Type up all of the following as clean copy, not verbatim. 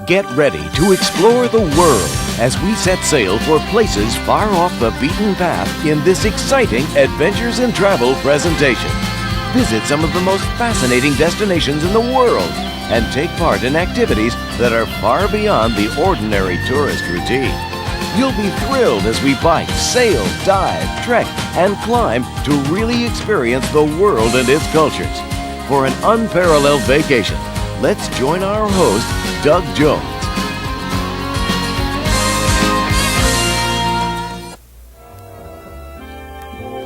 Get ready to explore the world as we set sail for places far off the beaten path in this exciting Adventures in Travel presentation. Visit some of the most fascinating destinations in the world and take part in activities that are far beyond the ordinary tourist routine. You'll be thrilled as we bike, sail, dive, trek, and climb to really experience the world and its cultures. For an unparalleled vacation, let's join our host, Doug Jones.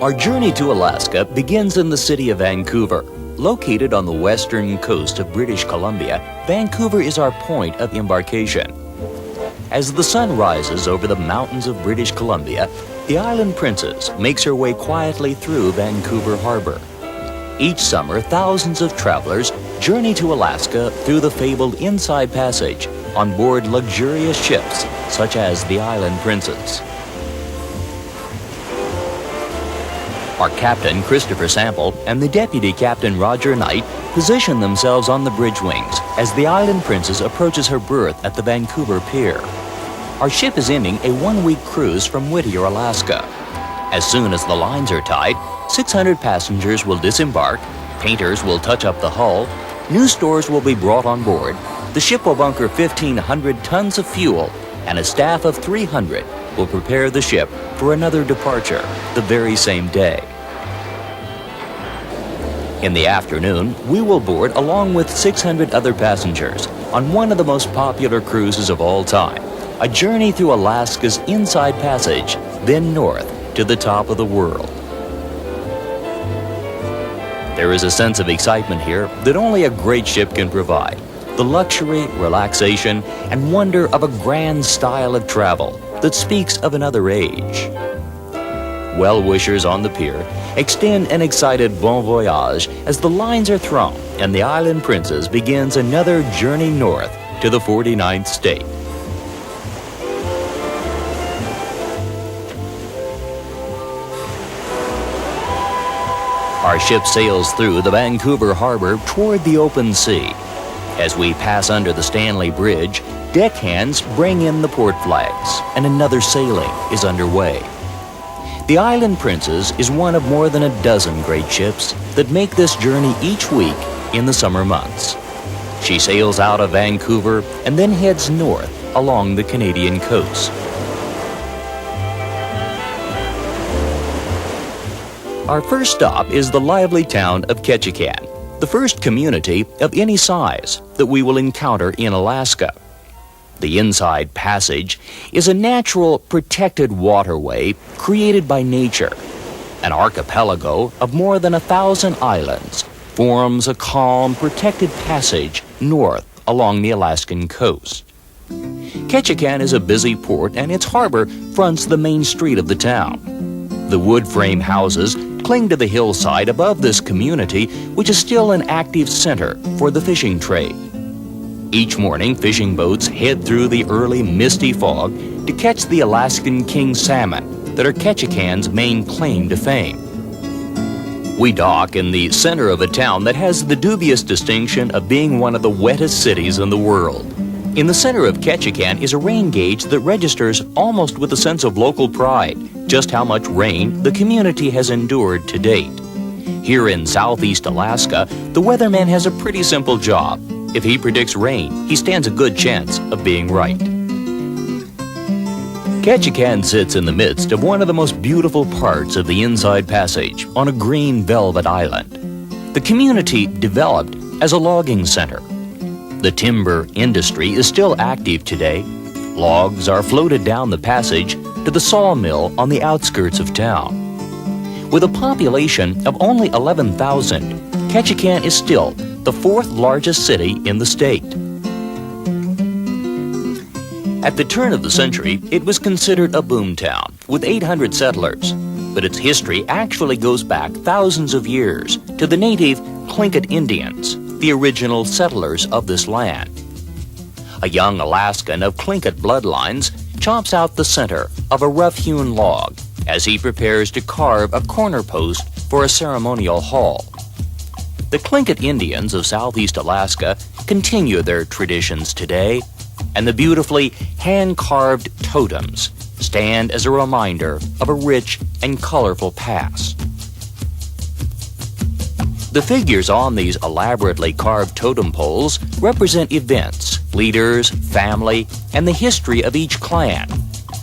Our journey to Alaska begins in the city of Vancouver. Located on the western coast of British Columbia, Vancouver is our point of embarkation. As the sun rises over the mountains of British Columbia, the Island Princess makes her way quietly through Vancouver Harbor. Each summer, thousands of travelers journey to Alaska through the fabled Inside Passage on board luxurious ships such as the Island Princess. Our captain, Christopher Sample, and the deputy captain, Roger Knight, position themselves on the bridge wings as the Island Princess approaches her berth at the Vancouver Pier. Our ship is ending a one-week cruise from Whittier, Alaska. As soon as the lines are tied, 600 passengers will disembark, painters will touch up the hull, new stores will be brought on board, the ship will bunker 1,500 tons of fuel, and a staff of 300 will prepare the ship for another departure the very same day. In the afternoon, we will board along with 600 other passengers on one of the most popular cruises of all time, a journey through Alaska's Inside Passage, then north to the top of the world. There is a sense of excitement here that only a great ship can provide. The luxury, relaxation, and wonder of a grand style of travel that speaks of another age. Well-wishers on the pier extend an excited bon voyage as the lines are thrown and the Island Princess begins another journey north to the 49th state. Our ship sails through the Vancouver Harbor toward the open sea. As we pass under the Stanley Bridge, deckhands bring in the port flags, and another sailing is underway. The Island Princess is one of more than a dozen great ships that make this journey each week in the summer months. She sails out of Vancouver and then heads north along the Canadian coast. Our first stop is the lively town of Ketchikan, the first community of any size that we will encounter in Alaska. The Inside Passage is a natural, protected waterway created by nature. An archipelago of more than 1,000 islands forms a calm, protected passage north along the Alaskan coast. Ketchikan is a busy port, and its harbor fronts the main street of the town. The wood frame houses cling to the hillside above this community, which is still an active center for the fishing trade. Each morning, fishing boats head through the early misty fog to catch the Alaskan king salmon that are Ketchikan's main claim to fame. We dock in the center of a town that has the dubious distinction of being one of the wettest cities in the world. In the center of Ketchikan is a rain gauge that registers almost with a sense of local pride just how much rain the community has endured to date. Here in southeast Alaska, the weatherman has a pretty simple job. If he predicts rain, he stands a good chance of being right. Ketchikan sits in the midst of one of the most beautiful parts of the Inside Passage on a green velvet island. The community developed as a logging center. The timber industry is still active today. Logs are floated down the passage to the sawmill on the outskirts of town. With a population of only 11,000, Ketchikan is still the fourth largest city in the state. At the turn of the century, it was considered a boomtown with 800 settlers, but its history actually goes back thousands of years to the native Tlingit Indians, the original settlers of this land. A young Alaskan of Tlingit bloodlines chops out the center of a rough-hewn log as he prepares to carve a corner post for a ceremonial hall. The Tlingit Indians of southeast Alaska continue their traditions today. and the beautifully hand-carved totems stand as a reminder of a rich and colorful past. The figures on these elaborately carved totem poles represent events, leaders, family, and the history of each clan.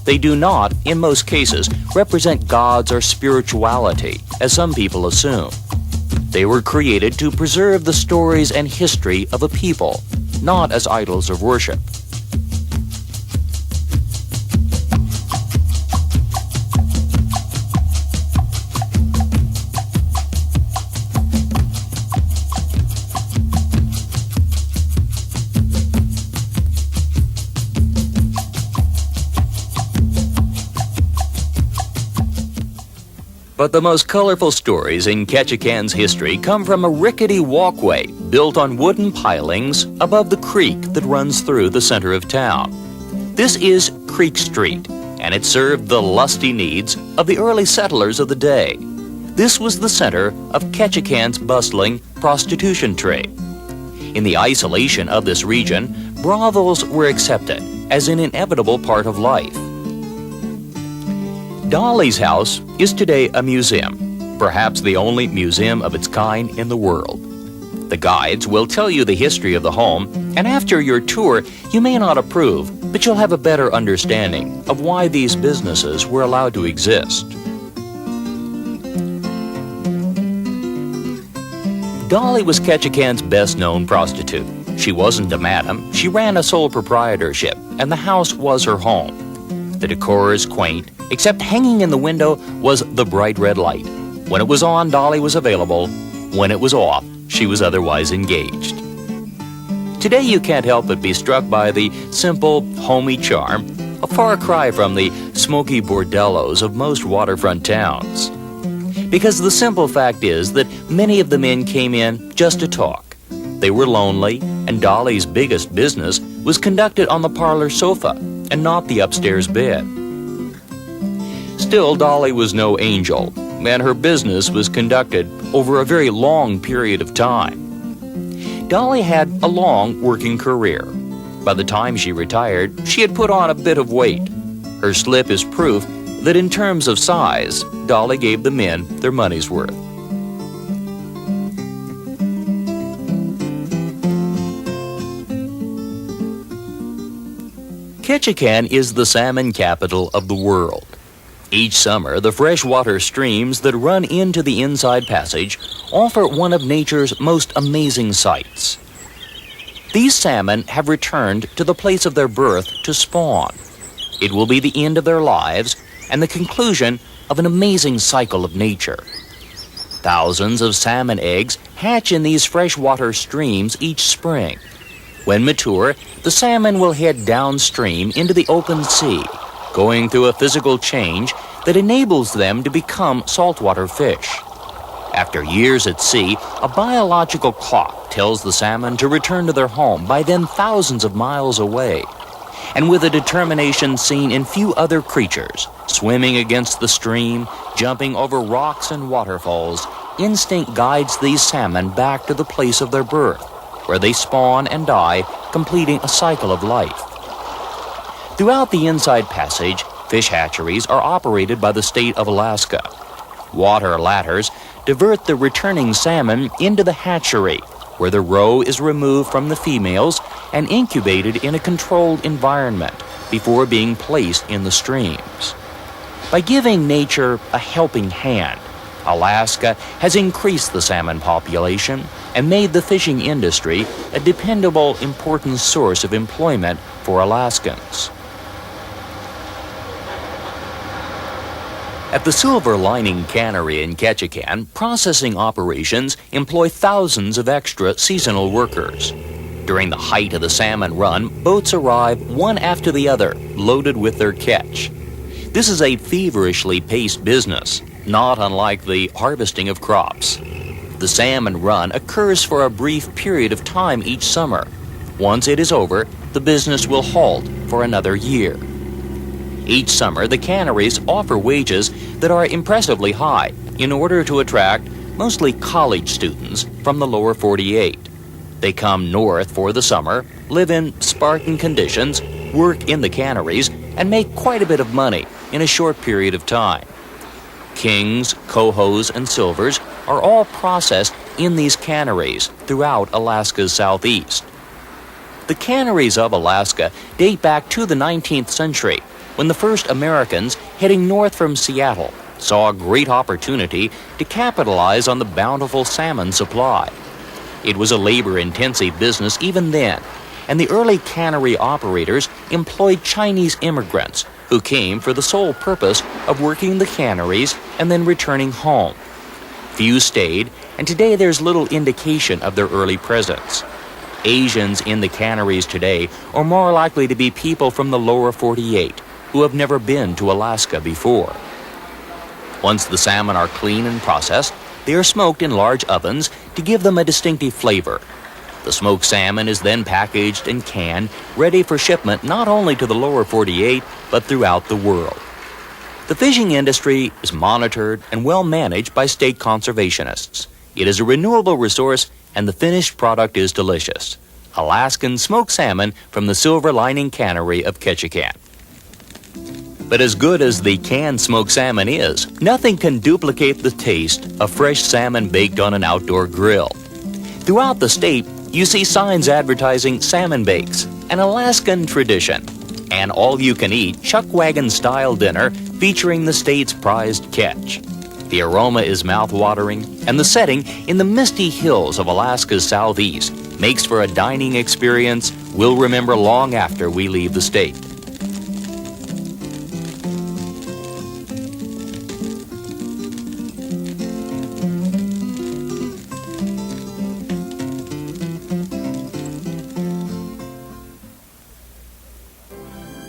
They do not, in most cases, represent gods or spirituality, as some people assume. They were created to preserve the stories and history of a people, not as idols of worship. But the most colorful stories in Ketchikan's history come from a rickety walkway built on wooden pilings above the creek that runs through the center of town. This is Creek Street, and it served the lusty needs of the early settlers of the day. This was the center of Ketchikan's bustling prostitution trade. In the isolation of this region, brothels were accepted as an inevitable part of life. Dolly's house is today a museum, perhaps the only museum of its kind in the world. The guides will tell you the history of the home, and after your tour, you may not approve, but you'll have a better understanding of why these businesses were allowed to exist. Dolly was Ketchikan's best-known prostitute. She wasn't a madam, she ran a sole proprietorship, and the house was her home. The decor is quaint, except hanging in the window was the bright red light. When it was on, Dolly was available. When it was off, she was otherwise engaged. Today you can't help but be struck by the simple, homey charm, a far cry from the smoky bordellos of most waterfront towns. Because the simple fact is that many of the men came in just to talk. They were lonely, and Dolly's biggest business was conducted on the parlor sofa and not the upstairs bed. Still, Dolly was no angel, and her business was conducted over a very long period of time. Dolly had a long working career. By the time she retired, she had put on a bit of weight. Her slip is proof that in terms of size, Dolly gave the men their money's worth. Ketchikan is the salmon capital of the world. Each summer, the freshwater streams that run into the Inside Passage offer one of nature's most amazing sights. These salmon have returned to the place of their birth to spawn. It will be the end of their lives and the conclusion of an amazing cycle of nature. Thousands of salmon eggs hatch in these freshwater streams each spring. When mature, the salmon will head downstream into the open sea, going through a physical change that enables them to become saltwater fish. After years at sea, a biological clock tells the salmon to return to their home, by then thousands of miles away. And with a determination seen in few other creatures, swimming against the stream, jumping over rocks and waterfalls, instinct guides these salmon back to the place of their birth, where they spawn and die, completing a cycle of life. Throughout the Inside Passage, fish hatcheries are operated by the state of Alaska. Water ladders divert the returning salmon into the hatchery, where the roe is removed from the females and incubated in a controlled environment before being placed in the streams. By giving nature a helping hand, Alaska has increased the salmon population and made the fishing industry a dependable, important source of employment for Alaskans. At the Silver Lining Cannery in Ketchikan, processing operations employ thousands of extra seasonal workers. During the height of the salmon run, boats arrive one after the other, loaded with their catch. This is a feverishly paced business, not unlike the harvesting of crops. The salmon run occurs for a brief period of time each summer. Once it is over, the business will halt for another year. Each summer, the canneries offer wages that are impressively high in order to attract mostly college students from the lower 48. They come north for the summer, live in Spartan conditions, work in the canneries, and make quite a bit of money in a short period of time. Kings, cohos, and silvers are all processed in these canneries throughout Alaska's southeast. The canneries of Alaska date back to the 19th century, when the first Americans heading north from Seattle saw a great opportunity to capitalize on the bountiful salmon supply. It was a labor-intensive business even then, and the early cannery operators employed Chinese immigrants who came for the sole purpose of working the canneries and then returning home. Few stayed, and today there's little indication of their early presence. Asians in the canneries today are more likely to be people from the lower 48 who have never been to Alaska before. Once the salmon are clean and processed, they are smoked in large ovens to give them a distinctive flavor. The smoked salmon is then packaged and canned, ready for shipment not only to the lower 48, but throughout the world. The fishing industry is monitored and well managed by state conservationists. It is a renewable resource, and the finished product is delicious. Alaskan smoked salmon from the Silver Lining Cannery of Ketchikan. But as good as the canned smoked salmon is, nothing can duplicate the taste of fresh salmon baked on an outdoor grill. Throughout the state, you see signs advertising salmon bakes, an Alaskan tradition, and all-you-can-eat chuck wagon-style dinner featuring the state's prized catch. The aroma is mouth-watering, and the setting in the misty hills of Alaska's southeast makes for a dining experience we'll remember long after we leave the state.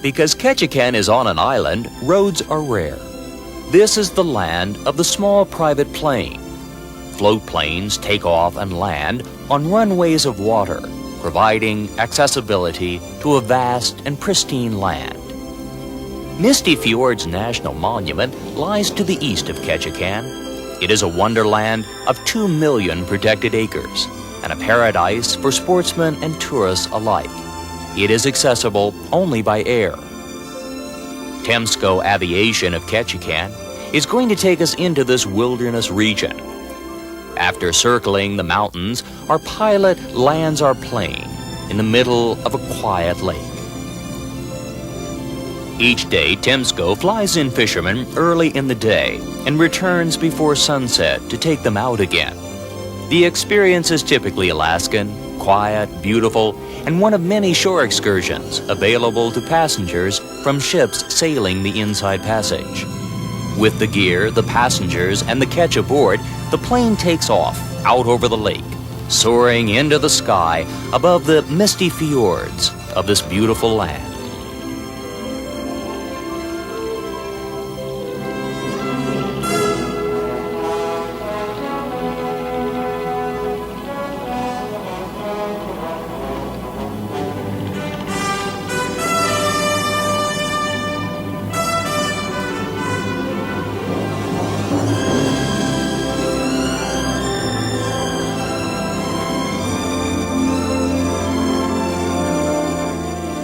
Because Ketchikan is on an island, roads are rare. This is the land of the small private plane. Float planes take off and land on runways of water, providing accessibility to a vast and pristine land. Misty Fjords National Monument lies to the east of Ketchikan. It is a wonderland of 2 million protected acres and a paradise for sportsmen and tourists alike. It is accessible only by air. Temsco Aviation of Ketchikan is going to take us into this wilderness region. After circling the mountains, our pilot lands our plane in the middle of a quiet lake. Each day, Temsco flies in fishermen early in the day and returns before sunset to take them out again. The experience is typically Alaskan, quiet, beautiful, and one of many shore excursions available to passengers from ships sailing the Inside Passage. With the gear, the passengers, and the catch aboard, the plane takes off out over the lake, soaring into the sky above the misty fjords of this beautiful land.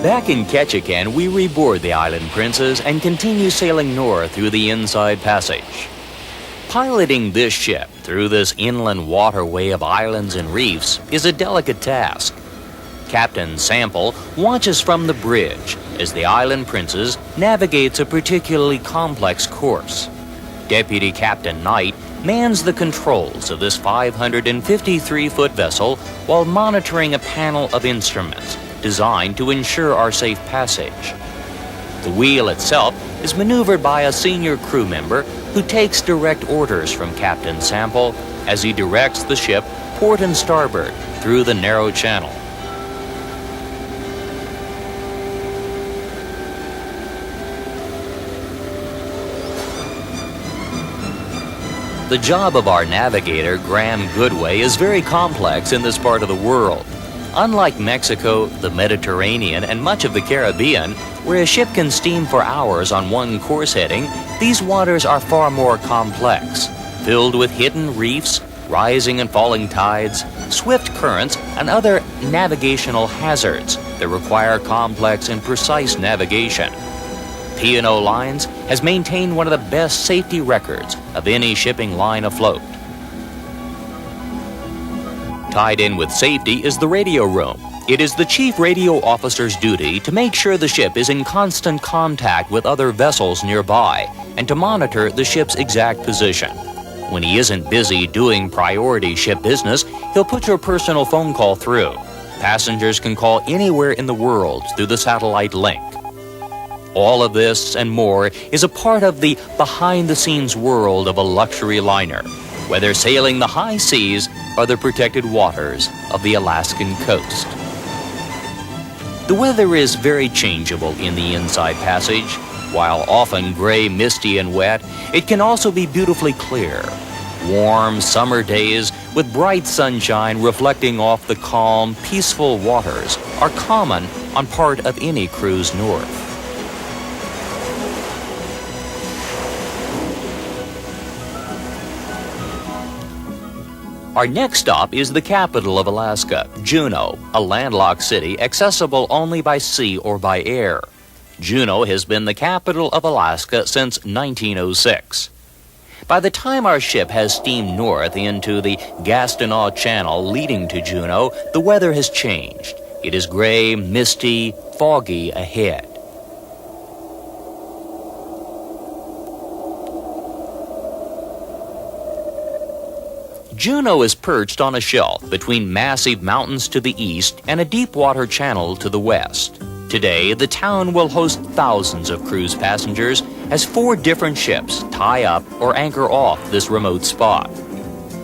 Back in Ketchikan, we reboard the Island Princess and continue sailing north through the Inside Passage. Piloting this ship through this inland waterway of islands and reefs is a delicate task. Captain Sample watches from the bridge as the Island Princess navigates a particularly complex course. Deputy Captain Knight mans the controls of this 553-foot vessel while monitoring a panel of instruments designed to ensure our safe passage. The wheel itself is maneuvered by a senior crew member who takes direct orders from Captain Sample as he directs the ship port and starboard through the narrow channel. The job of our navigator, Graham Goodway, is very complex in this part of the world. Unlike Mexico, the Mediterranean, and much of the Caribbean, where a ship can steam for hours on one course heading, these waters are far more complex, filled with hidden reefs, rising and falling tides, swift currents, and other navigational hazards that require complex and precise navigation. P&O Lines has maintained one of the best safety records of any shipping line afloat. Tied in with safety is the radio room. It is the chief radio officer's duty to make sure the ship is in constant contact with other vessels nearby and to monitor the ship's exact position. When he isn't busy doing priority ship business, he'll put your personal phone call through. Passengers can call anywhere in the world through the satellite link. All of this and more is a part of the behind-the-scenes world of a luxury liner, whether sailing the high seas or the protected waters of the Alaskan coast. The weather is very changeable in the Inside Passage. While often gray, misty, and wet, it can also be beautifully clear. Warm summer days with bright sunshine reflecting off the calm, peaceful waters are common on part of any cruise north. Our next stop is the capital of Alaska, Juneau, a landlocked city accessible only by sea or by air. Juneau has been the capital of Alaska since 1906. By the time our ship has steamed north into the Gastineau Channel leading to Juneau, the weather has changed. It is gray, misty, foggy ahead. Juneau is perched on a shelf between massive mountains to the east and a deep water channel to the west. Today, the town will host thousands of cruise passengers as 4 different ships tie up or anchor off this remote spot.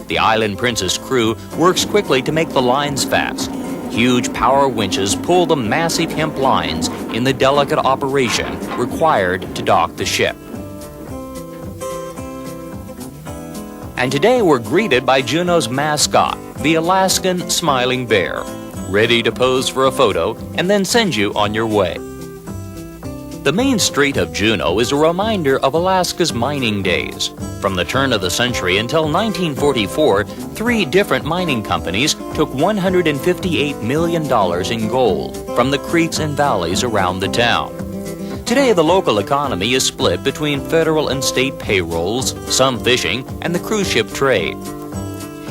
The Island Princess crew works quickly to make the lines fast. Huge power winches pull the massive hemp lines in the delicate operation required to dock the ship. And today we're greeted by Juneau's mascot, the Alaskan smiling bear, ready to pose for a photo and then send you on your way. The main street of Juneau is a reminder of Alaska's mining days. From the turn of the century until 1944, 3 different mining companies took $158 million in gold from the creeks and valleys around the town. Today, the local economy is split between federal and state payrolls, some fishing, and the cruise ship trade.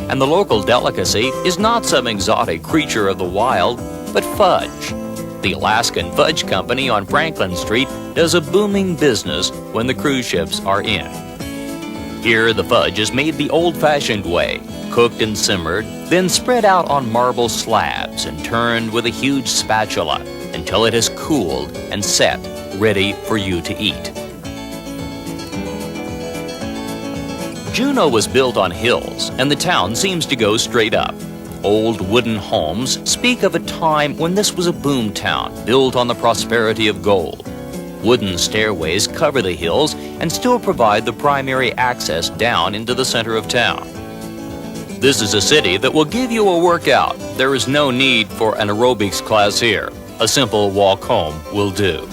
And the local delicacy is not some exotic creature of the wild, but fudge. The Alaskan Fudge Company on Franklin Street does a booming business when the cruise ships are in. Here, the fudge is made the old-fashioned way, cooked and simmered, then spread out on marble slabs and turned with a huge spatula until it has cooled and set, ready for you to eat. Juneau was built on hills, and the town seems to go straight up. Old wooden homes speak of a time when this was a boom town built on the prosperity of gold. Wooden stairways cover the hills and still provide the primary access down into the center of town. This is a city that will give you a workout. There is no need for an aerobics class here. A simple walk home will do.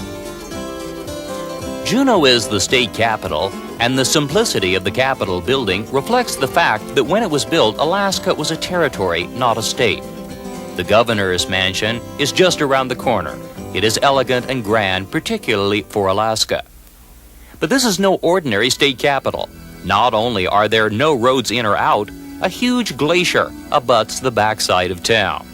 Juneau is the state capital, and the simplicity of the Capitol building reflects the fact that when it was built, Alaska was a territory, not a state. The governor's mansion is just around the corner. It is elegant and grand, particularly for Alaska. But this is no ordinary state capital. Not only are there no roads in or out, a huge glacier abuts the backside of town.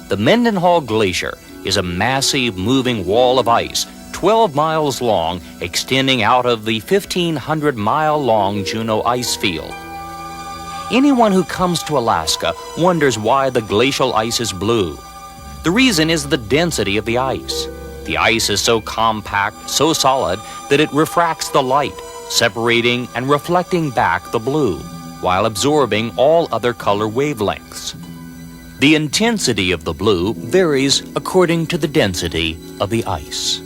The Mendenhall Glacier is a massive moving wall of ice 12 miles long, extending out of the 1,500-mile-long Juneau ice field. Anyone who comes to Alaska wonders why the glacial ice is blue. The reason is the density of the ice. The ice is so compact, so solid, that it refracts the light, separating and reflecting back the blue, while absorbing all other color wavelengths. The intensity of the blue varies according to the density of the ice.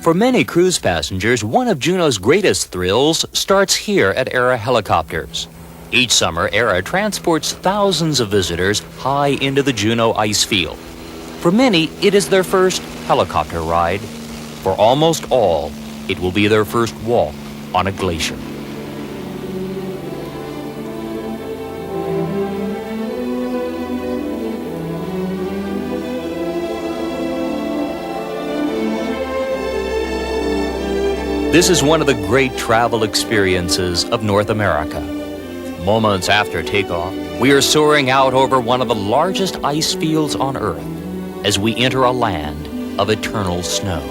For many cruise passengers, one of Juneau's greatest thrills starts here at Era Helicopters. Each summer, ERA transports thousands of visitors high into the Juneau ice field. For many, it is their first helicopter ride. For almost all, it will be their first walk on a glacier. This is one of the great travel experiences of North America. Moments after takeoff, we are soaring out over one of the largest ice fields on Earth as we enter a land of eternal snow.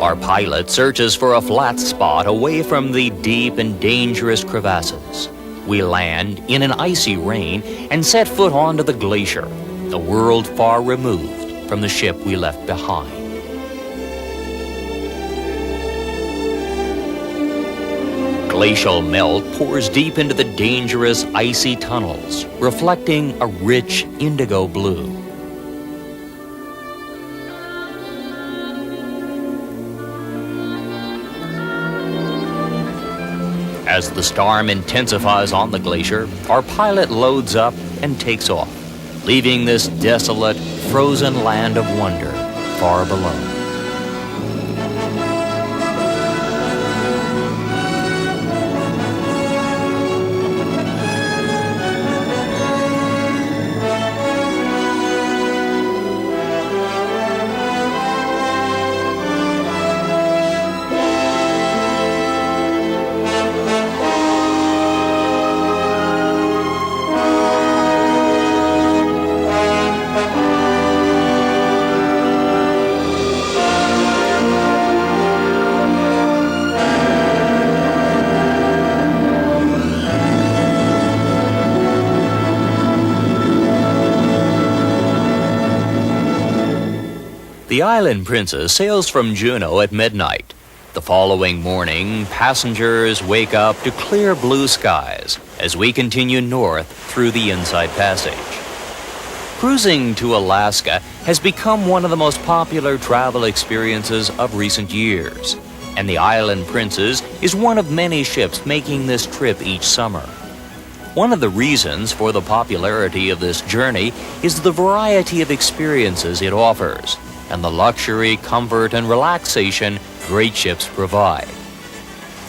Our pilot searches for a flat spot away from the deep and dangerous crevasses. We land in an icy rain and set foot onto the glacier, a world far removed from the ship we left behind. Glacial melt pours deep into the dangerous icy tunnels, reflecting a rich indigo blue. As the storm intensifies on the glacier, our pilot loads up and takes off, leaving this desolate, frozen land of wonder far below. The Island Princess sails from Juneau at midnight. The following morning, passengers wake up to clear blue skies as we continue north through the Inside Passage. Cruising to Alaska has become one of the most popular travel experiences of recent years, and the Island Princess is one of many ships making this trip each summer. One of the reasons for the popularity of this journey is the variety of experiences it offers, and the luxury, comfort, and relaxation great ships provide.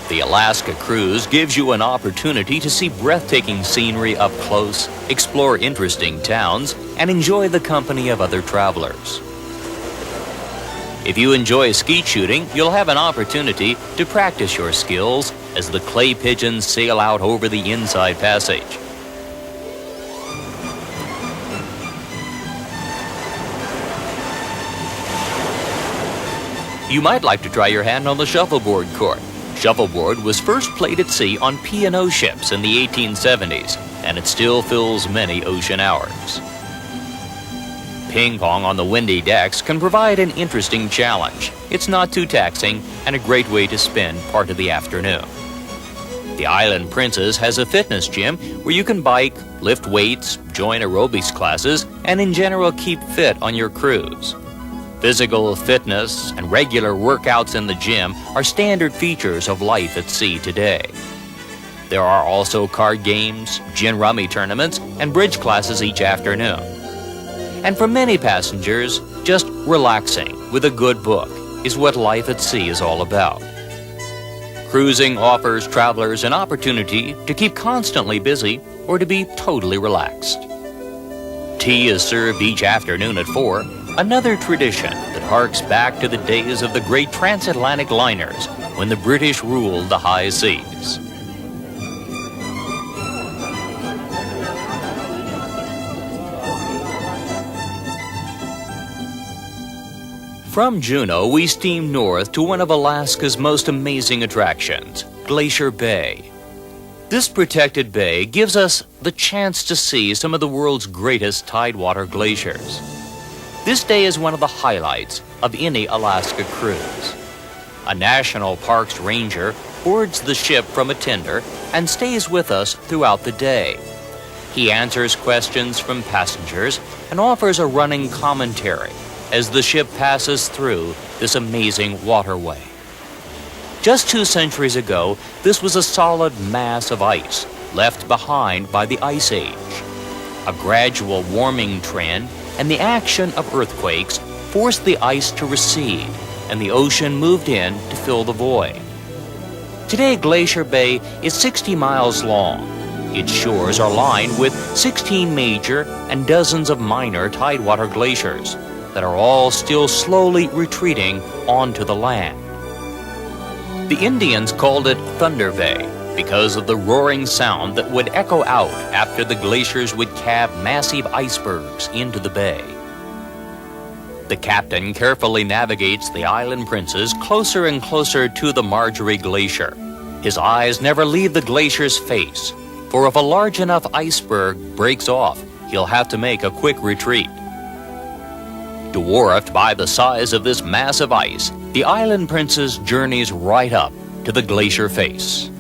The Alaska cruise gives you an opportunity to see breathtaking scenery up close, explore interesting towns, and enjoy the company of other travelers. If you enjoy skeet shooting, you'll have an opportunity to practice your skills as the clay pigeons sail out over the Inside Passage. You might like to try your hand on the shuffleboard, Corp. Shuffleboard was first played at sea on P&O ships in the 1870s, and it still fills many ocean hours. Ping pong on the windy decks can provide an interesting challenge. It's not too taxing and a great way to spend part of the afternoon. The Island Princess has a fitness gym where you can bike, lift weights, join aerobics classes, and in general keep fit on your cruise. Physical fitness and regular workouts in the gym are standard features of life at sea today. There are also card games, gin rummy tournaments, and bridge classes each afternoon. And for many passengers, just relaxing with a good book is what life at sea is all about. Cruising offers travelers an opportunity to keep constantly busy or to be totally relaxed. Tea is served each afternoon at 4, another tradition that harks back to the days of the great transatlantic liners when the British ruled the high seas. From Juneau, we steam north to one of Alaska's most amazing attractions, Glacier Bay. This protected bay gives us the chance to see some of the world's greatest tidewater glaciers. This day is one of the highlights of any Alaska cruise. A National Parks ranger boards the ship from a tender and stays with us throughout the day. He answers questions from passengers and offers a running commentary as the ship passes through this amazing waterway. Just 2 centuries ago, this was a solid mass of ice left behind by the Ice Age. A gradual warming trend and the action of earthquakes forced the ice to recede, and the ocean moved in to fill the void. Today, Glacier Bay is 60 miles long. Its shores are lined with 16 major and dozens of minor tidewater glaciers that are all still slowly retreating onto the land. The Indians called it Thunder Bay because of the roaring sound that would echo out after the glaciers would calve massive icebergs into the bay. The captain carefully navigates the Island Princess closer and closer to the Marjorie Glacier. His eyes never leave the glacier's face, for if a large enough iceberg breaks off, he'll have to make a quick retreat. Dwarfed by the size of this mass of ice, the Island Princess journeys right up to the glacier face.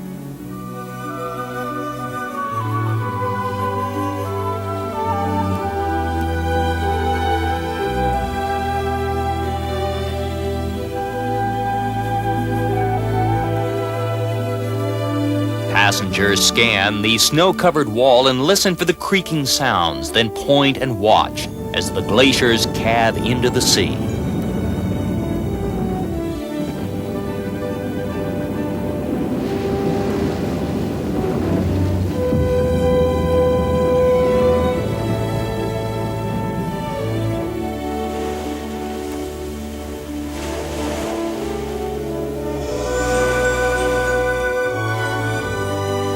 Passengers scan the snow-covered wall and listen for the creaking sounds, then point and watch as the glaciers calve into the sea.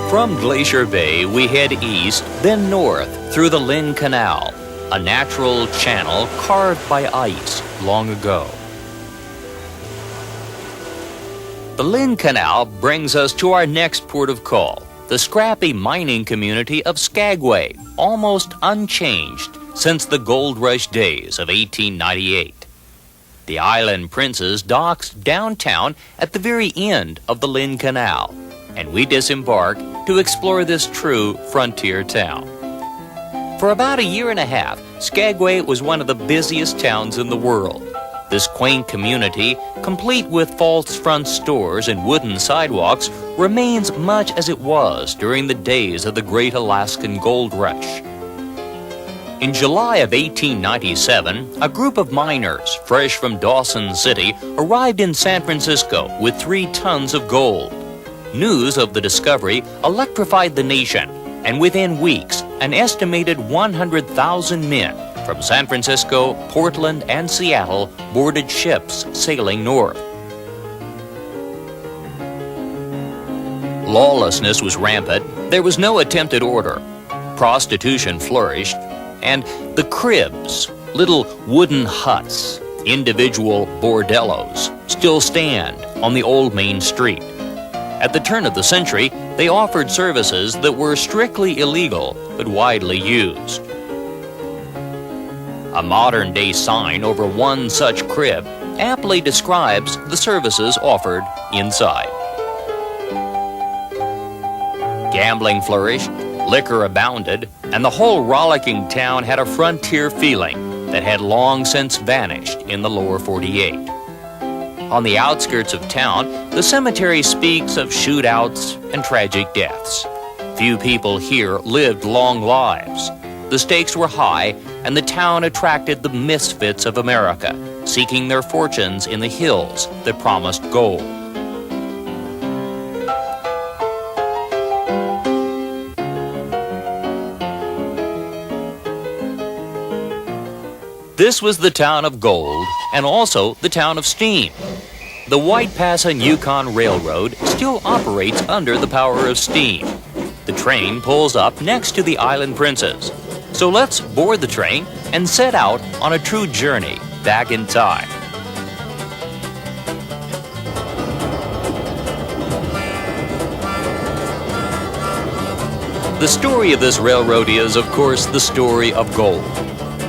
From Glacier Bay, we head east, then north through the Lynn Canal, a natural channel carved by ice long ago. The Lynn Canal brings us to our next port of call, the scrappy mining community of Skagway, almost unchanged since the gold rush days of 1898. The Island Princess docks downtown at the very end of the Lynn Canal, and we disembark to explore this true frontier town. For about a year and a half, Skagway was one of the busiest towns in the world. This quaint community, complete with false front stores and wooden sidewalks, remains much as it was during the days of the Great Alaskan Gold Rush. In July of 1897, a group of miners, fresh from Dawson City, arrived in San Francisco with 3 tons of gold. News of the discovery electrified the nation, and within weeks, an estimated 100,000 men from San Francisco, Portland, and Seattle boarded ships sailing north. Lawlessness was rampant, there was no attempted order. Prostitution flourished, and the cribs, little wooden huts, individual bordellos, still stand on the old main street. At the turn of the century, they offered services that were strictly illegal but widely used. A modern-day sign over one such crib aptly describes the services offered inside. Gambling flourished, liquor abounded, and the whole rollicking town had a frontier feeling that had long since vanished in the lower 48. On the outskirts of town, the cemetery speaks of shootouts and tragic deaths. Few people here lived long lives. The stakes were high, and the town attracted the misfits of America, seeking their fortunes in the hills that promised gold. This was the town of gold, and also the town of steam. The White Pass and Yukon Railroad still operates under the power of steam. The train pulls up next to the Island Princess. So let's board the train and set out on a true journey back in time. The story of this railroad is, of course, the story of gold.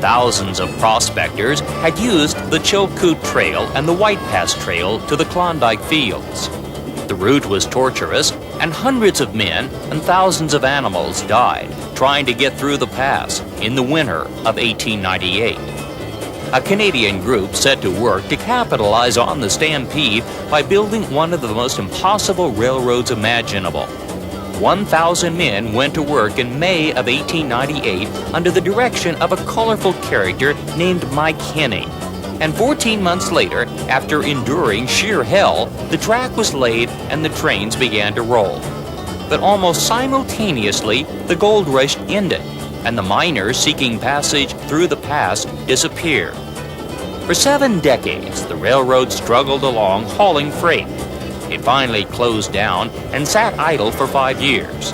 Thousands of prospectors had used the Chilkoot Trail and the White Pass Trail to the Klondike Fields. The route was torturous, and hundreds of men and thousands of animals died trying to get through the pass in the winter of 1898. A Canadian group set to work to capitalize on the stampede by building one of the most impossible railroads imaginable. 1,000 men went to work in May of 1898 under the direction of a colorful character named Mike Henney. And 14 months later, after enduring sheer hell, the track was laid and the trains began to roll. But almost simultaneously, the gold rush ended, and the miners seeking passage through the pass disappeared. For 7 decades, the railroad struggled along hauling freight. It finally closed down and sat idle for 5 years.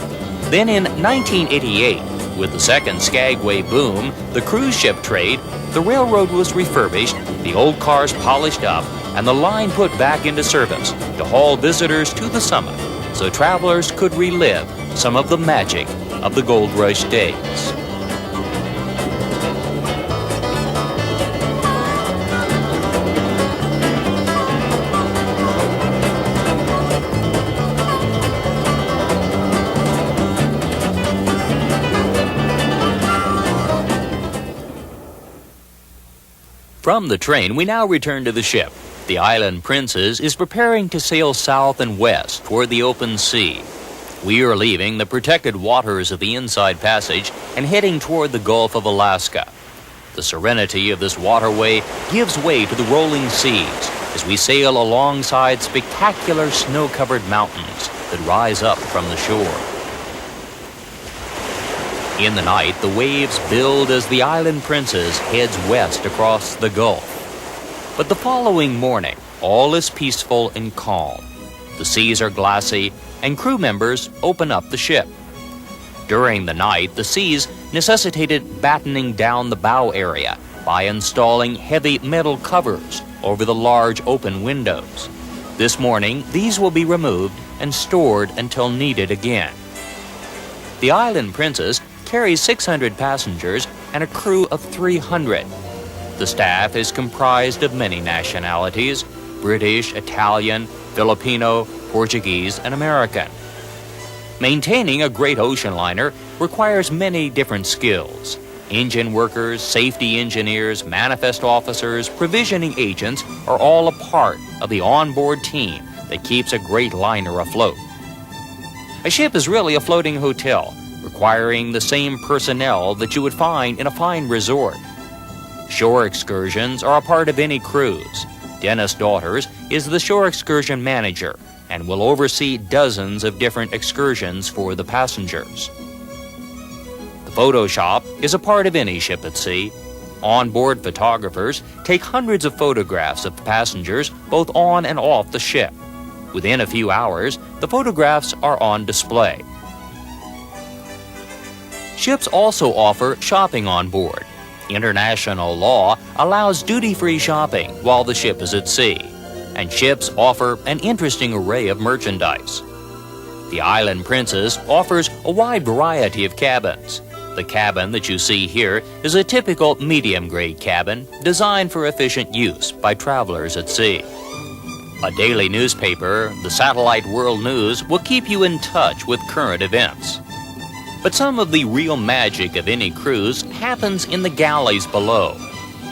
Then in 1988, with the second Skagway boom, the cruise ship trade, the railroad was refurbished, the old cars polished up, and the line put back into service to haul visitors to the summit so travelers could relive some of the magic of the gold rush days. From the train, we now return to the ship. The Island Princess is preparing to sail south and west toward the open sea. We are leaving the protected waters of the Inside Passage and heading toward the Gulf of Alaska. The serenity of this waterway gives way to the rolling seas as we sail alongside spectacular snow-covered mountains that rise up from the shore. In the night, the waves build as the Island Princess heads west across the Gulf. But the following morning, all is peaceful and calm. The seas are glassy, and crew members open up the ship. During the night, the seas necessitated battening down the bow area by installing heavy metal covers over the large open windows. This morning, these will be removed and stored until needed again. The Island Princess carries 600 passengers and a crew of 300. The staff is comprised of many nationalities: British, Italian, Filipino, Portuguese, and American. Maintaining a great ocean liner requires many different skills. Engine workers, safety engineers, manifest officers, provisioning agents are all a part of the onboard team that keeps a great liner afloat. A ship is really a floating hotel, requiring the same personnel that you would find in a fine resort. Shore excursions are a part of any cruise. Dennis Daughters is the shore excursion manager and will oversee dozens of different excursions for the passengers. The photo shop is a part of any ship at sea. Onboard photographers take hundreds of photographs of passengers both on and off the ship. Within a few hours, the photographs are on display. Ships also offer shopping on board. International law allows duty-free shopping while the ship is at sea, and ships offer an interesting array of merchandise. The Island Princess offers a wide variety of cabins. The cabin that you see here is a typical medium-grade cabin designed for efficient use by travelers at sea. A daily newspaper, the Satellite World News, will keep you in touch with current events. But some of the real magic of any cruise happens in the galleys below.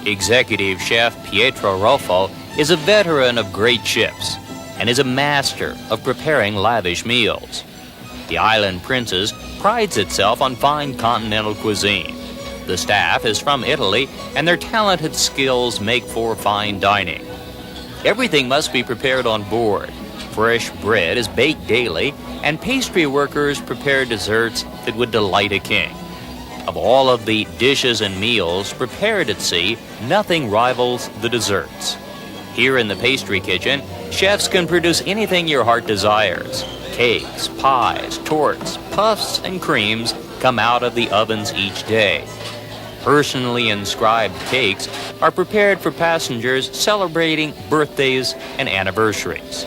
Executive Chef Pietro Rolfo is a veteran of great ships and is a master of preparing lavish meals. The Island Princess prides itself on fine continental cuisine. The staff is from Italy, and their talented skills make for fine dining. Everything must be prepared on board. Fresh bread is baked daily, and pastry workers prepare desserts that would delight a king. Of all of the dishes and meals prepared at sea, nothing rivals the desserts. Here in the pastry kitchen, chefs can produce anything your heart desires. Cakes, pies, torts, puffs, and creams come out of the ovens each day. Personally inscribed cakes are prepared for passengers celebrating birthdays and anniversaries.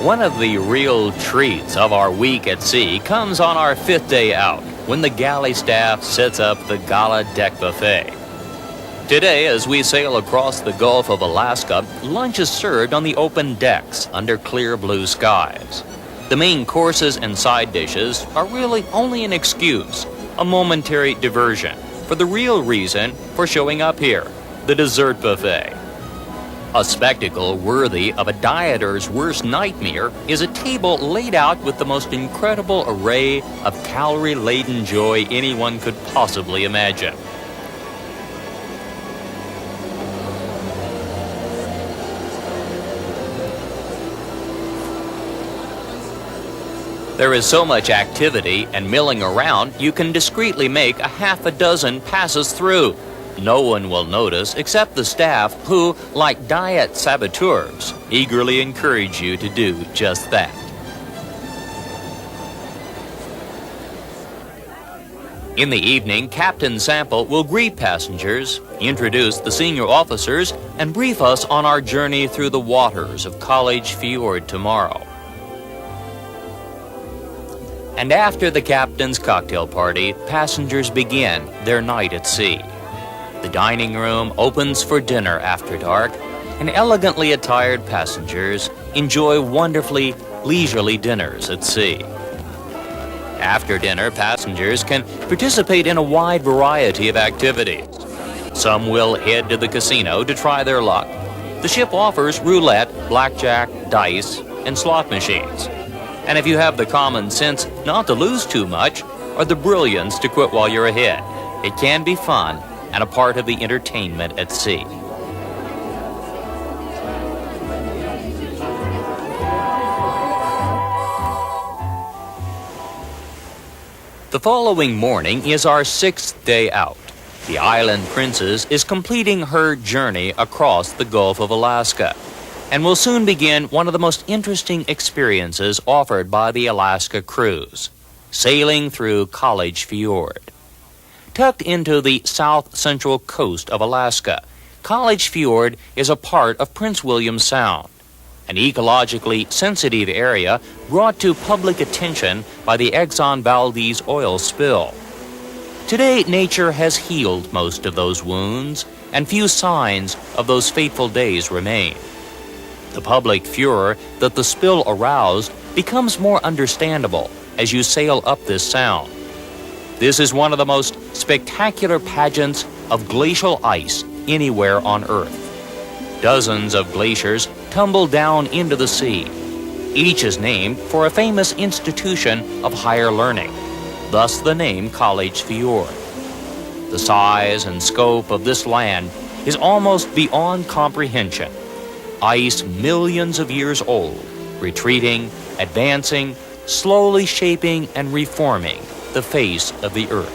One of the real treats of our week at sea comes on our 5th day out, when the galley staff sets up the Gala Deck Buffet. Today, as we sail across the Gulf of Alaska, lunch is served on the open decks under clear blue skies. The main courses and side dishes are really only an excuse, a momentary diversion, for the real reason for showing up here, the dessert buffet. A spectacle worthy of a dieter's worst nightmare is a table laid out with the most incredible array of calorie-laden joy anyone could possibly imagine. There is so much activity and milling around, you can discreetly make a half a dozen passes through. No one will notice except the staff who, like diet saboteurs, eagerly encourage you to do just that. In the evening, Captain Sample will greet passengers, introduce the senior officers, and brief us on our journey through the waters of College Fjord tomorrow. And after the captain's cocktail party, passengers begin their night at sea. The dining room opens for dinner after dark, and elegantly attired passengers enjoy wonderfully leisurely dinners at sea. After dinner, passengers can participate in a wide variety of activities. Some will head to the casino to try their luck. The ship offers roulette, blackjack, dice, and slot machines. And if you have the common sense not to lose too much, or the brilliance to quit while you're ahead, it can be fun and a part of the entertainment at sea. The following morning is our 6th day out. The Island Princess is completing her journey across the Gulf of Alaska, and will soon begin one of the most interesting experiences offered by the Alaska cruise, sailing through College Fjord. Tucked into the south-central coast of Alaska, College Fjord is a part of Prince William Sound, an ecologically sensitive area brought to public attention by the Exxon Valdez oil spill. Today, nature has healed most of those wounds, and few signs of those fateful days remain. The public furor that the spill aroused becomes more understandable as you sail up this sound. This is one of the most spectacular pageants of glacial ice anywhere on Earth. Dozens of glaciers tumble down into the sea. Each is named for a famous institution of higher learning, thus the name College Fjord. The size and scope of this land is almost beyond comprehension. Ice millions of years old, retreating, advancing, slowly shaping and reforming the face of the Earth.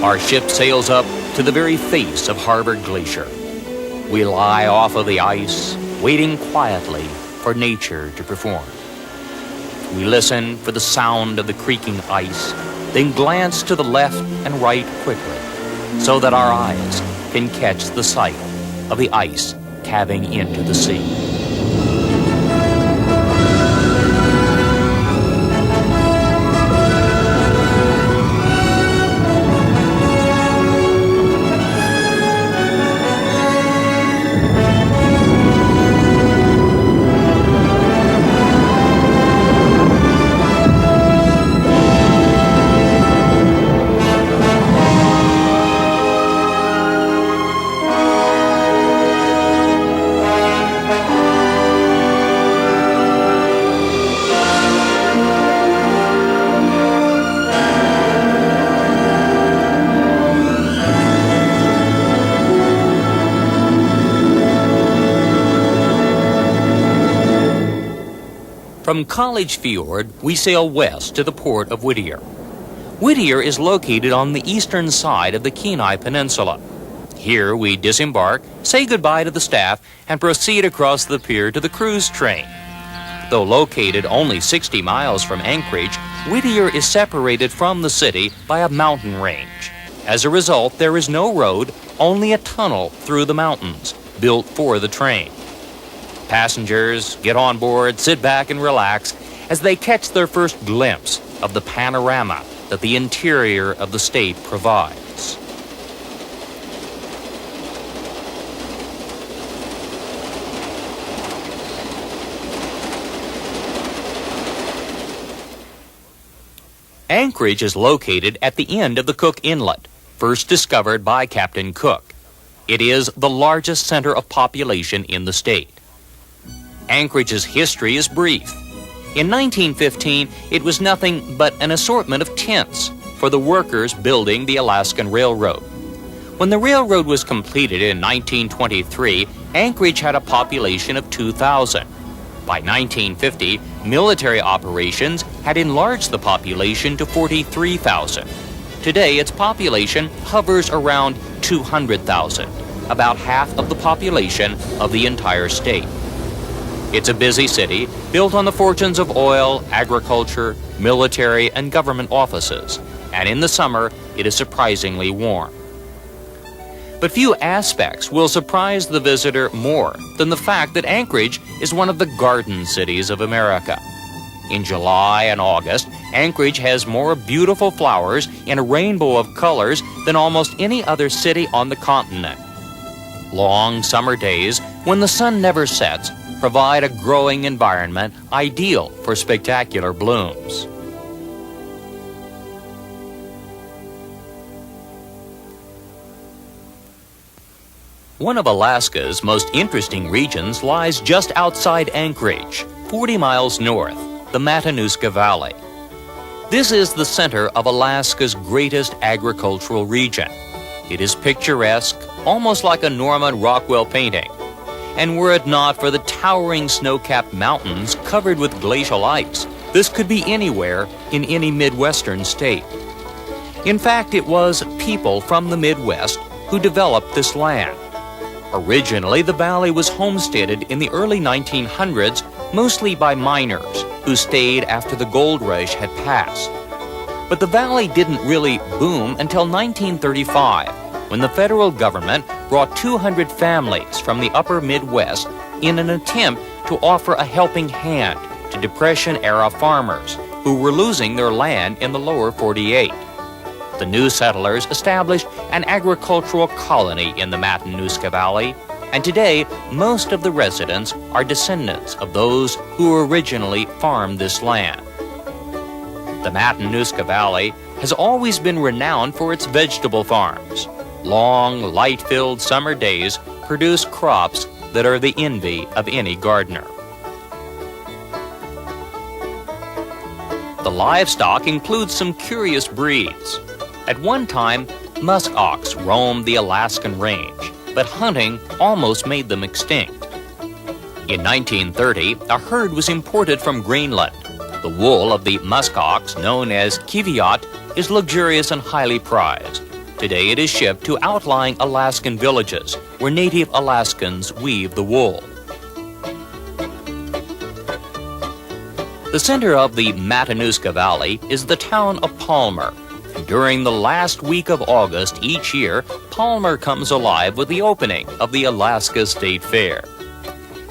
Our ship sails up to the very face of Harvard Glacier. We lie off of the ice, waiting quietly for nature to perform. We listen for the sound of the creaking ice, then glance to the left and right quickly, so that our eyes can catch the sight of the ice calving into the sea. From College Fjord, we sail west to the port of Whittier. Whittier is located on the eastern side of the Kenai Peninsula. Here we disembark, say goodbye to the staff, and proceed across the pier to the cruise train. Though located only 60 miles from Anchorage, Whittier is separated from the city by a mountain range. As a result, there is no road, only a tunnel through the mountains, built for the train. Passengers get on board, sit back and relax as they catch their first glimpse of the panorama that the interior of the state provides. Anchorage is located at the end of the Cook Inlet, first discovered by Captain Cook. It is the largest center of population in the state. Anchorage's history is brief. In 1915, it was nothing but an assortment of tents for the workers building the Alaskan Railroad. When the railroad was completed in 1923, Anchorage had a population of 2,000. By 1950, military operations had enlarged the population to 43,000. Today, its population hovers around 200,000, about half of the population of the entire state. It's a busy city, built on the fortunes of oil, agriculture, military, and government offices, and in the summer, it is surprisingly warm. But few aspects will surprise the visitor more than the fact that Anchorage is one of the garden cities of America. In July and August, Anchorage has more beautiful flowers in a rainbow of colors than almost any other city on the continent. Long summer days, when the sun never sets, provide a growing environment ideal for spectacular blooms. One of Alaska's most interesting regions lies just outside Anchorage, 40 miles north, the Matanuska Valley. This is the center of Alaska's greatest agricultural region. It is picturesque, almost like a Norman Rockwell painting. And were it not for the towering snow-capped mountains covered with glacial ice, this could be anywhere in any Midwestern state. In fact, it was people from the Midwest who developed this land. Originally, the valley was homesteaded in the early 1900s, mostly by miners who stayed after the gold rush had passed. But the valley didn't really boom until 1935, when the federal government brought 200 families from the upper Midwest in an attempt to offer a helping hand to Depression-era farmers who were losing their land in the lower 48. The new settlers established an agricultural colony in the Matanuska Valley, and today most of the residents are descendants of those who originally farmed this land. The Matanuska Valley has always been renowned for its vegetable farms. Long, light-filled summer days produce crops that are the envy of any gardener. The livestock includes some curious breeds. At one time, musk ox roamed the Alaskan range, but hunting almost made them extinct. In 1930, a herd was imported from Greenland. The wool of the musk ox, known as kiviat, is luxurious and highly prized. Today it is shipped to outlying Alaskan villages, where native Alaskans weave the wool. The center of the Matanuska Valley is the town of Palmer. During the last week of August each year, Palmer comes alive with the opening of the Alaska State Fair.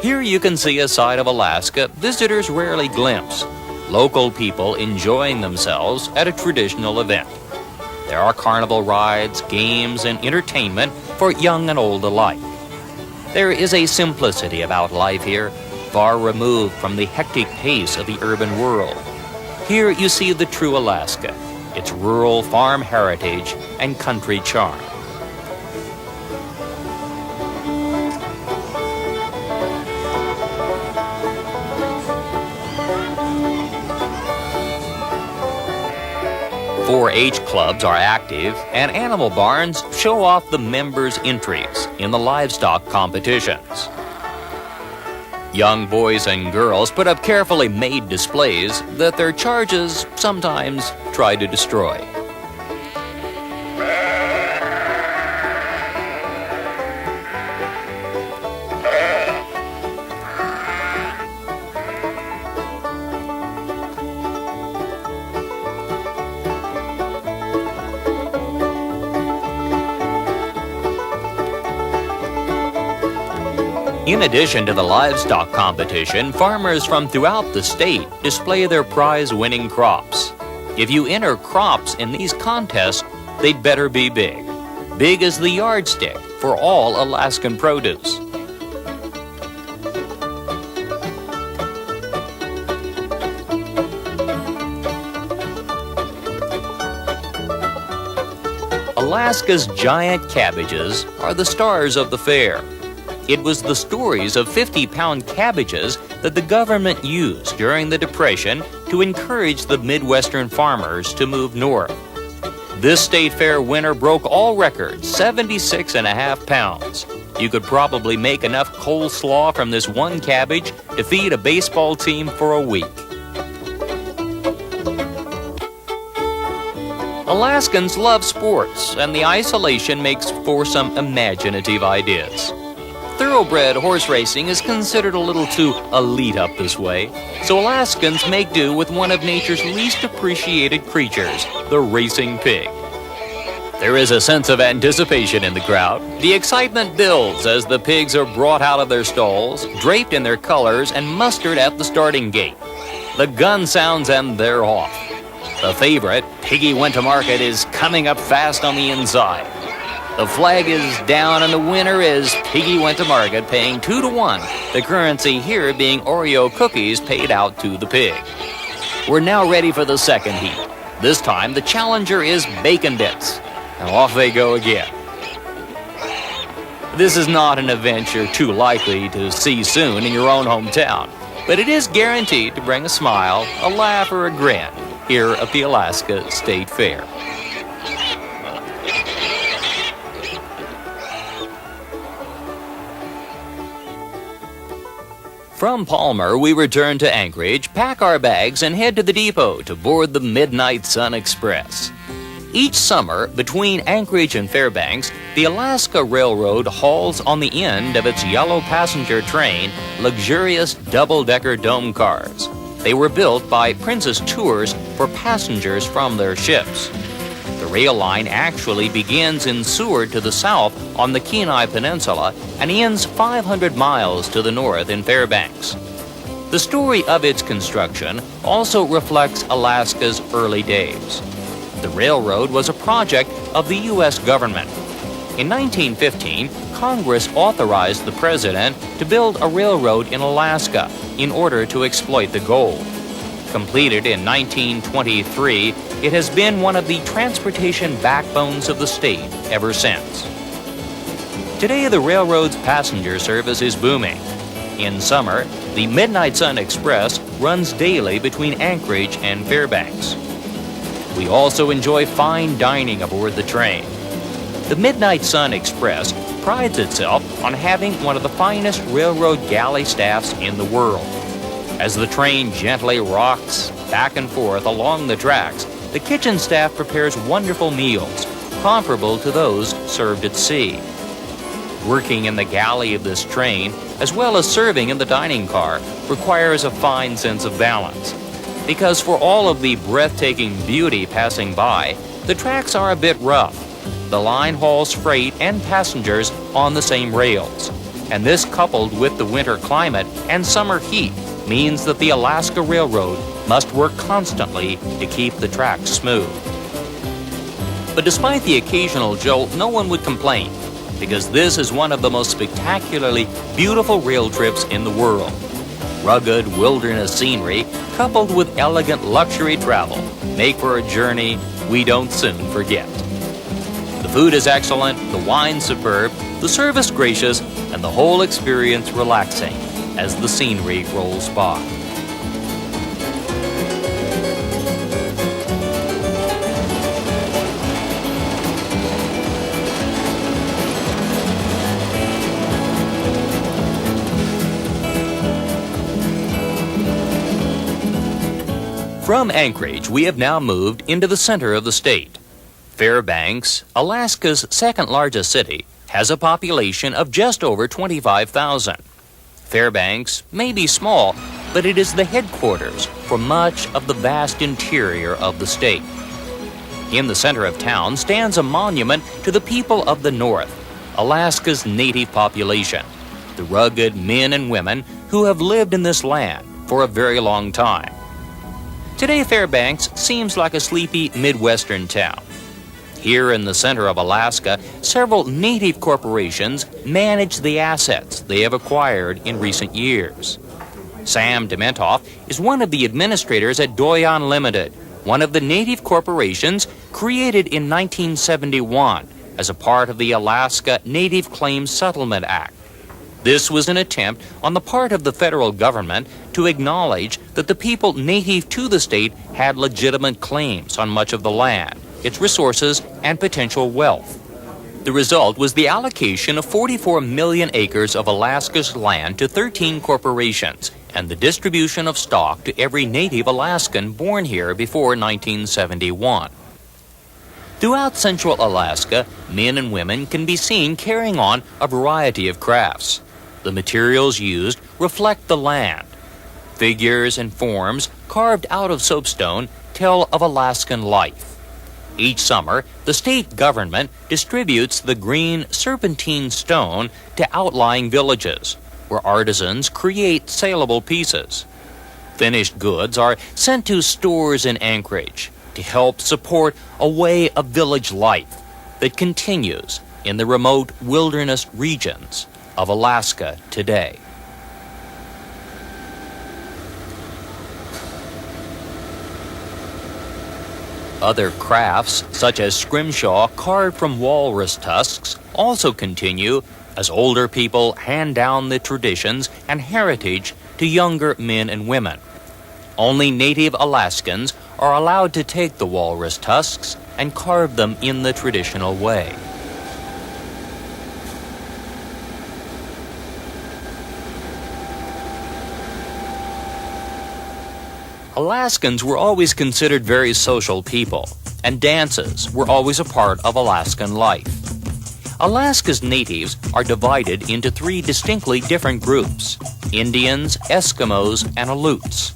Here you can see a side of Alaska visitors rarely glimpse, local people enjoying themselves at a traditional event. There are carnival rides, games, and entertainment for young and old alike. There is a simplicity about life here, far removed from the hectic pace of the urban world. Here you see the true Alaska, its rural farm heritage and country charm. .4-H clubs are active, and animal barns show off the members' entries in the livestock competitions. Young boys and girls put up carefully made displays that their charges sometimes try to destroy. In addition to the livestock competition, farmers from throughout the state display their prize-winning crops. If you enter crops in these contests, they'd better be big. Big as the yardstick for all Alaskan produce. Alaska's giant cabbages are the stars of the fair. It was the stories of 50-pound cabbages that the government used during the Depression to encourage the Midwestern farmers to move north. This state fair winner broke all records, 76.5 pounds. You could probably make enough coleslaw from this one cabbage to feed a baseball team for a week. Alaskans love sports, and the isolation makes for some imaginative ideas. Thoroughbred horse racing is considered a little too elite up this way, so Alaskans make do with one of nature's least appreciated creatures, the racing pig. There is a sense of anticipation in the crowd. The excitement builds as the pigs are brought out of their stalls, draped in their colors, and mustered at the starting gate. The gun sounds and they're off. The favorite, Piggy Went to Market, is coming up fast on the inside. The flag is down and the winner is Piggy Went to Market, paying 2-to-1, the currency here being Oreo cookies paid out to the pig. We're now ready for the second heat. This time the challenger is Bacon Bits, and off they go again. This is not an event you're too likely to see soon in your own hometown, but it is guaranteed to bring a smile, a laugh, or a grin here at the Alaska State Fair. From Palmer, we return to Anchorage, pack our bags, and head to the depot to board the Midnight Sun Express. Each summer, between Anchorage and Fairbanks, the Alaska Railroad hauls on the end of its yellow passenger train luxurious double-decker dome cars. They were built by Princess Tours for passengers from their ships. The rail line actually begins in Seward to the south on the Kenai Peninsula and ends 500 miles to the north in Fairbanks. The story of its construction also reflects Alaska's early days. The railroad was a project of the U.S. government. In 1915, Congress authorized the president to build a railroad in Alaska in order to exploit the gold. Completed in 1923, it has been one of the transportation backbones of the state ever since. Today, the railroad's passenger service is booming. In summer, the Midnight Sun Express runs daily between Anchorage and Fairbanks. We also enjoy fine dining aboard the train. The Midnight Sun Express prides itself on having one of the finest railroad galley staffs in the world. As the train gently rocks back and forth along the tracks, the kitchen staff prepares wonderful meals, comparable to those served at sea. Working in the galley of this train, as well as serving in the dining car, requires a fine sense of balance. Because for all of the breathtaking beauty passing by, the tracks are a bit rough. The line hauls freight and passengers on the same rails, and this, coupled with the winter climate and summer heat, means that the Alaska Railroad must work constantly to keep the tracks smooth. But despite the occasional jolt, no one would complain, because this is one of the most spectacularly beautiful rail trips in the world. Rugged wilderness scenery, coupled with elegant luxury travel, make for a journey we don't soon forget. The food is excellent, the wine superb, the service gracious, and the whole experience relaxing as the scenery rolls by. From Anchorage, we have now moved into the center of the state. Fairbanks, Alaska's second largest city, has a population of just over 25,000. Fairbanks may be small, but it is the headquarters for much of the vast interior of the state. In the center of town stands a monument to the people of the North, Alaska's native population. the rugged men and women who have lived in this land for a very long time. Today, Fairbanks seems like a sleepy Midwestern town. Here in the center of Alaska, several native corporations manage the assets they have acquired in recent years. Sam Dementoff is one of the administrators at Doyon Limited, one of the native corporations created in 1971 as a part of the Alaska Native Claims Settlement Act. This was an attempt on the part of the federal government to acknowledge that the people native to the state had legitimate claims on much of the land, its resources, and potential wealth. The result was the allocation of 44 million acres of Alaska's land to 13 corporations and the distribution of stock to every native Alaskan born here before 1971. Throughout central Alaska, men and women can be seen carrying on a variety of crafts. The materials used reflect the land. Figures and forms carved out of soapstone tell of Alaskan life. Each summer, the state government distributes the green serpentine stone to outlying villages, where artisans create saleable pieces. Finished goods are sent to stores in Anchorage to help support a way of village life that continues in the remote wilderness regions of Alaska today. Other crafts, such as scrimshaw carved from walrus tusks, also continue as older people hand down the traditions and heritage to younger men and women. Only native Alaskans are allowed to take the walrus tusks and carve them in the traditional way. Alaskans were always considered very social people, and dances were always a part of Alaskan life. Alaska's natives are divided into three distinctly different groups: Indians, Eskimos, and Aleuts.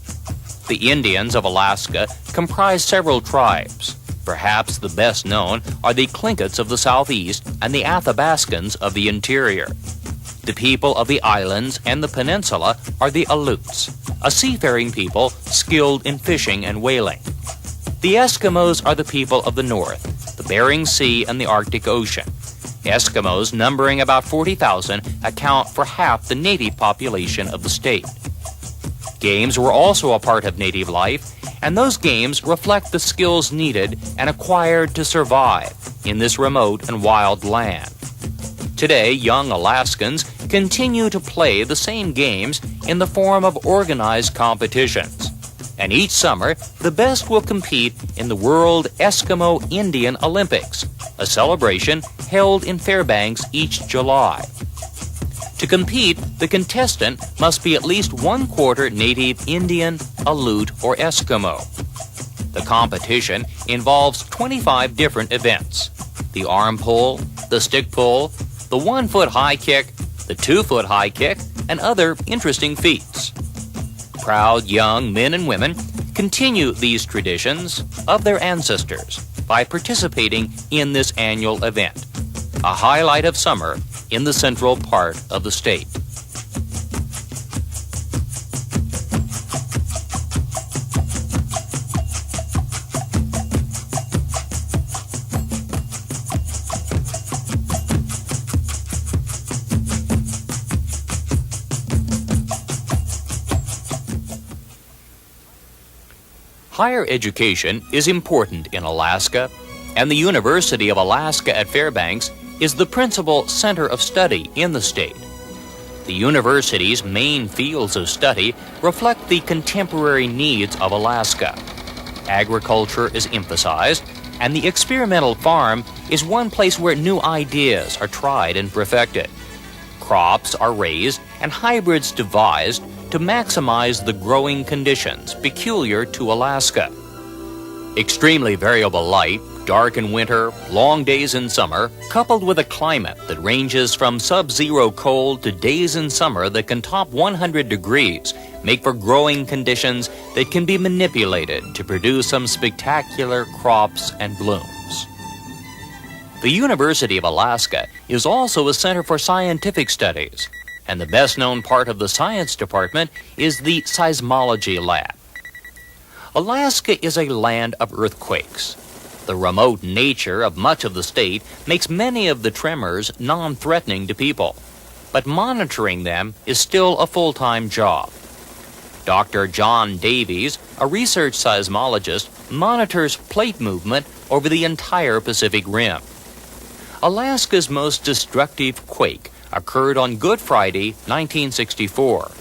The Indians of Alaska comprise several tribes. Perhaps the best known are the Tlinkits of the southeast and the Athabascans of the interior. The people of the islands and the peninsula are the Aleuts, a seafaring people skilled in fishing and whaling. The Eskimos are the people of the north, the Bering Sea and the Arctic Ocean. Eskimos, numbering about 40,000, account for half the native population of the state. Games were also a part of native life, and those games reflect the skills needed and acquired to survive in this remote and wild land. Today, young Alaskans continue to play the same games in the form of organized competitions. And each summer, the best will compete in the World Eskimo Indian Olympics, a celebration held in Fairbanks each July. To compete, the contestant must be at least 1/4 native Indian, Aleut, or Eskimo. The competition involves 25 different events: the arm pull, the stick pull, the 1-foot high kick, the 2-foot high kick, and other interesting feats. Proud young men and women continue these traditions of their ancestors by participating in this annual event, a highlight of summer in the central part of the state. Higher education is important in Alaska, and the University of Alaska at Fairbanks is the principal center of study in the state. The university's main fields of study reflect the contemporary needs of Alaska. Agriculture is emphasized, and the experimental farm is one place where new ideas are tried and perfected. Crops are raised and hybrids devised to maximize the growing conditions peculiar to Alaska. Extremely variable light, dark in winter, long days in summer, coupled with a climate that ranges from sub-zero cold to days in summer that can top 100 degrees, make for growing conditions that can be manipulated to produce some spectacular crops and blooms. The University of Alaska is also a center for scientific studies, and the best-known part of the science department is the seismology lab. Alaska is a land of earthquakes. The remote nature of much of the state makes many of the tremors non-threatening to people, but monitoring them is still a full-time job. Dr. John Davies, a research seismologist, monitors plate movement over the entire Pacific Rim. Alaska's most destructive quake occurred on Good Friday, 1964.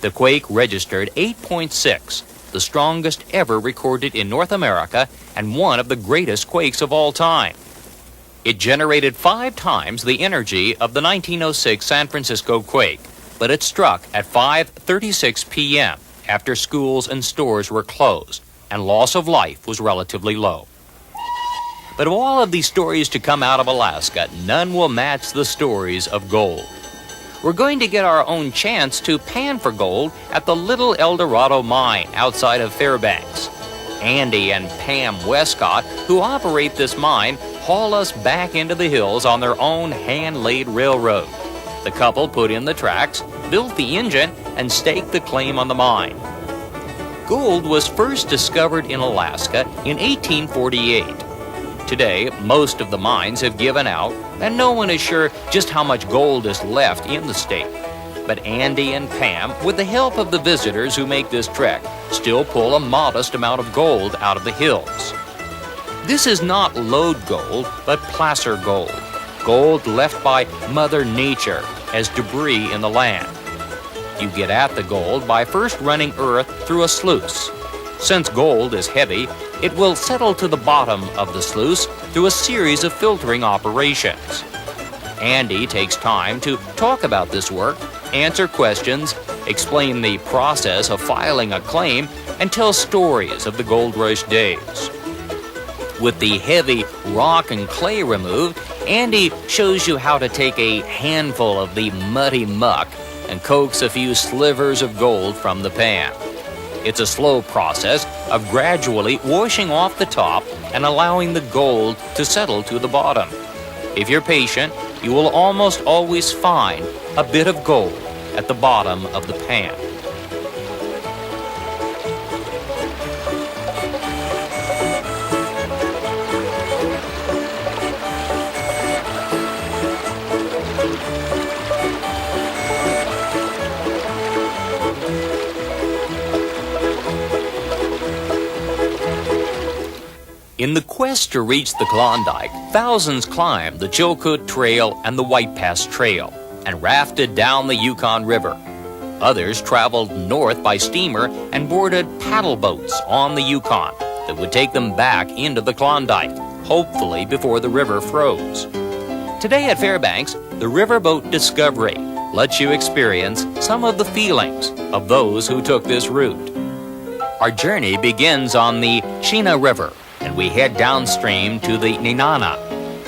The quake registered 8.6, the strongest ever recorded in North America and one of the greatest quakes of all time. It generated 5 times the energy of the 1906 San Francisco quake, but it struck at 5:36 p.m. after schools and stores were closed, and loss of life was relatively low. But of all of these stories to come out of Alaska, none will match the stories of gold. We're going to get our own chance to pan for gold at the Little El Dorado mine outside of Fairbanks. Andy and Pam Westcott, who operate this mine, haul us back into the hills on their own hand-laid railroad. The couple put in the tracks, built the engine, and staked the claim on the mine. Gold was first discovered in Alaska in 1848. Today, most of the mines have given out, and no one is sure just how much gold is left in the state. But Andy and Pam, with the help of the visitors who make this trek, still pull a modest amount of gold out of the hills. This is not lode gold, but placer gold, gold left by Mother Nature as debris in the land. You get at the gold by first running earth through a sluice. Since gold is heavy, it will settle to the bottom of the sluice through a series of filtering operations. Andy takes time to talk about this work, answer questions, explain the process of filing a claim, and tell stories of the gold rush days. With the heavy rock and clay removed, Andy shows you how to take a handful of the muddy muck and coax a few slivers of gold from the pan. It's a slow process of gradually washing off the top and allowing the gold to settle to the bottom. If you're patient, you will almost always find a bit of gold at the bottom of the pan. In the quest to reach the Klondike, thousands climbed the Chilkoot Trail and the White Pass Trail and rafted down the Yukon River. Others traveled north by steamer and boarded paddle boats on the Yukon that would take them back into the Klondike, hopefully before the river froze. Today at Fairbanks, the Riverboat Discovery lets you experience some of the feelings of those who took this route. Our journey begins on the Chena River, and we head downstream to the Nenana.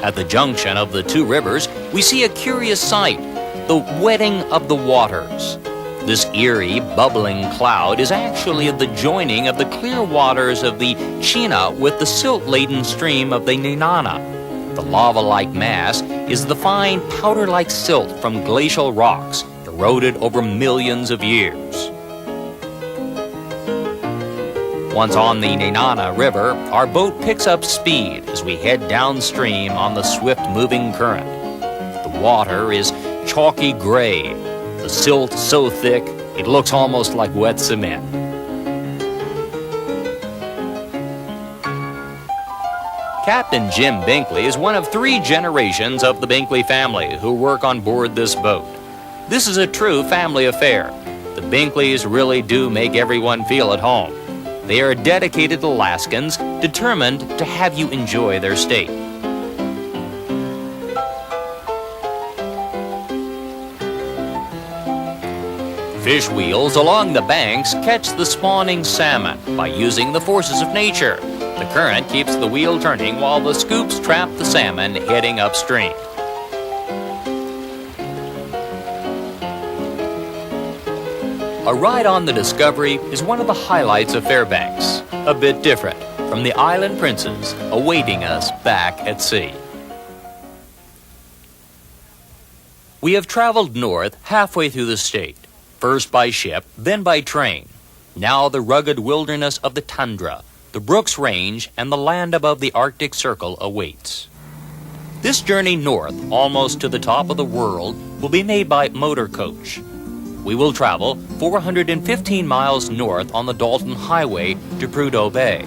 At the junction of the two rivers, we see a curious sight, the wetting of the waters. This eerie, bubbling cloud is actually the joining of the clear waters of the Chena with the silt-laden stream of the Nenana. The lava-like mass is the fine powder-like silt from glacial rocks eroded over millions of years. Once on the Nenana River, our boat picks up speed as we head downstream on the swift-moving current. The water is chalky gray, the silt so thick it looks almost like wet cement. Captain Jim Binkley is one of 3 generations of the Binkley family who work on board this boat. This is a true family affair. The Binkleys really do make everyone feel at home. They are dedicated Alaskans, determined to have you enjoy their state. Fish wheels along the banks catch the spawning salmon by using the forces of nature. The current keeps the wheel turning while the scoops trap the salmon heading upstream. A ride on the Discovery is one of the highlights of Fairbanks, a bit different from the island princes awaiting us back at sea. We have traveled north halfway through the state, first by ship, then by train. Now the rugged wilderness of the tundra, the Brooks Range, and the land above the Arctic Circle awaits. This journey north, almost to the top of the world, will be made by motor coach. We will travel 415 miles north on the Dalton Highway to Prudhoe Bay.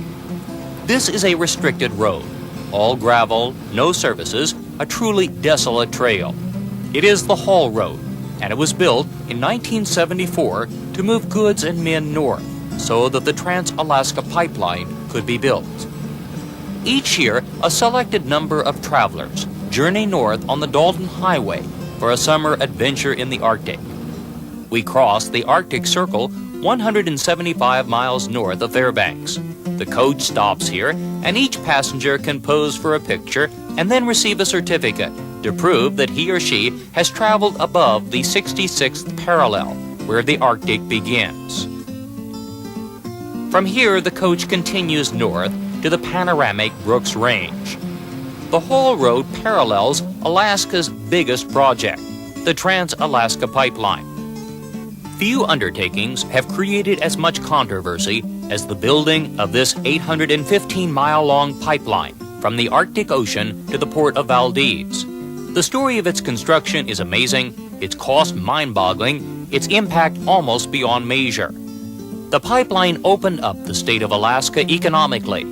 This is a restricted road, all gravel, no services, a truly desolate trail. It is the Haul Road, and it was built in 1974 to move goods and men north so that the Trans-Alaska Pipeline could be built. Each year, a selected number of travelers journey north on the Dalton Highway for a summer adventure in the Arctic. We cross the Arctic Circle 175 miles north of Fairbanks. The coach stops here, and each passenger can pose for a picture and then receive a certificate to prove that he or she has traveled above the 66th parallel, where the Arctic begins. From here, the coach continues north to the panoramic Brooks Range. The Haul Road parallels Alaska's biggest project, the Trans-Alaska Pipeline. Few undertakings have created as much controversy as the building of this 815-mile-long pipeline from the Arctic Ocean to the port of Valdez. The story of its construction is amazing, its cost mind-boggling, its impact almost beyond measure. The pipeline opened up the state of Alaska economically.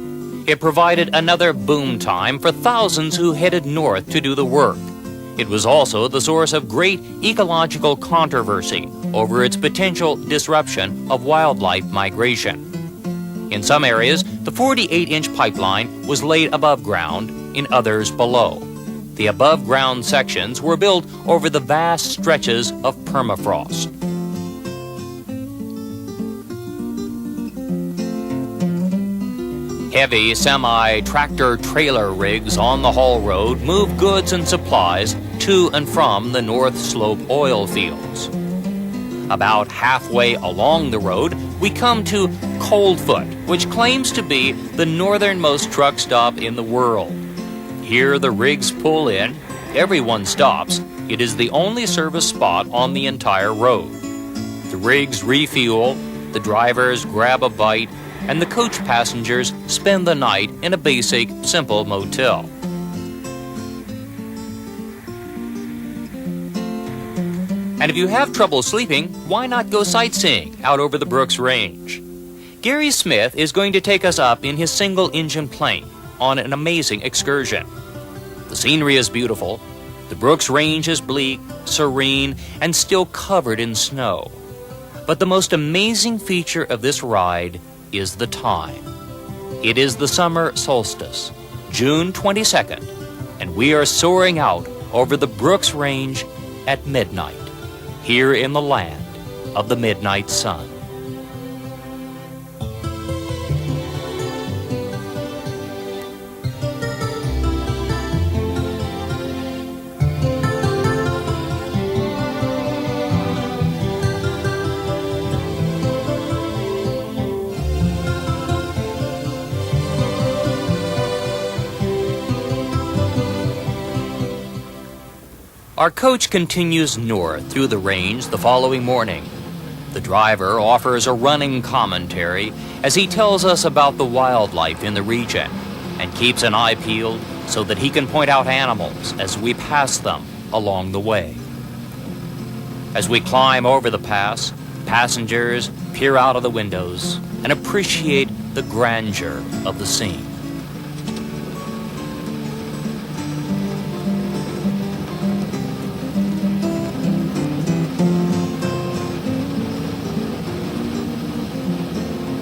It provided another boom time for thousands who headed north to do the work. It was also the source of great ecological controversy over its potential disruption of wildlife migration. In some areas, the 48-inch pipeline was laid above ground, in others below. The above-ground sections were built over the vast stretches of permafrost. Heavy semi-tractor trailer rigs on the Haul Road move goods and supplies to and from the North Slope oil fields. About halfway along the road, we come to Coldfoot, which claims to be the northernmost truck stop in the world. Here the rigs pull in, everyone stops. It is the only service spot on the entire road. The rigs refuel, the drivers grab a bite, and the coach passengers spend the night in a basic, simple motel. And if you have trouble sleeping, why not go sightseeing out over the Brooks Range? Gary Smith is going to take us up in his single-engine plane on an amazing excursion. The scenery is beautiful. The Brooks Range is bleak, serene, and still covered in snow. But the most amazing feature of this ride is the time. It is the summer solstice, June 22nd, and we are soaring out over the Brooks Range at midnight, here in the land of the midnight sun. Our coach continues north through the range the following morning. The driver offers a running commentary as he tells us about the wildlife in the region and keeps an eye peeled so that he can point out animals as we pass them along the way. As we climb over the pass, passengers peer out of the windows and appreciate the grandeur of the scene.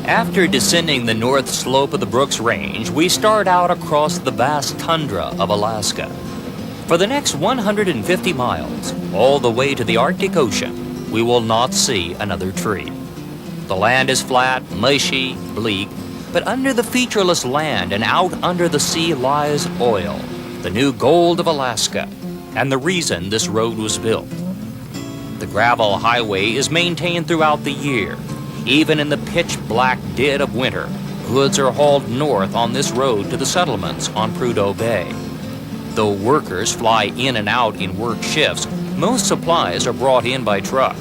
After descending the north slope of the Brooks Range, we start out across the vast tundra of Alaska. For the next 150 miles, all the way to the Arctic Ocean, we will not see another tree. The land is flat, mushy, bleak, but under the featureless land and out under the sea lies oil, the new gold of Alaska, and the reason this road was built. The gravel highway is maintained throughout the year. Even in the pitch-black dead of winter, goods are hauled north on this road to the settlements on Prudhoe Bay. Though workers fly in and out in work shifts, Most supplies are brought in by truck.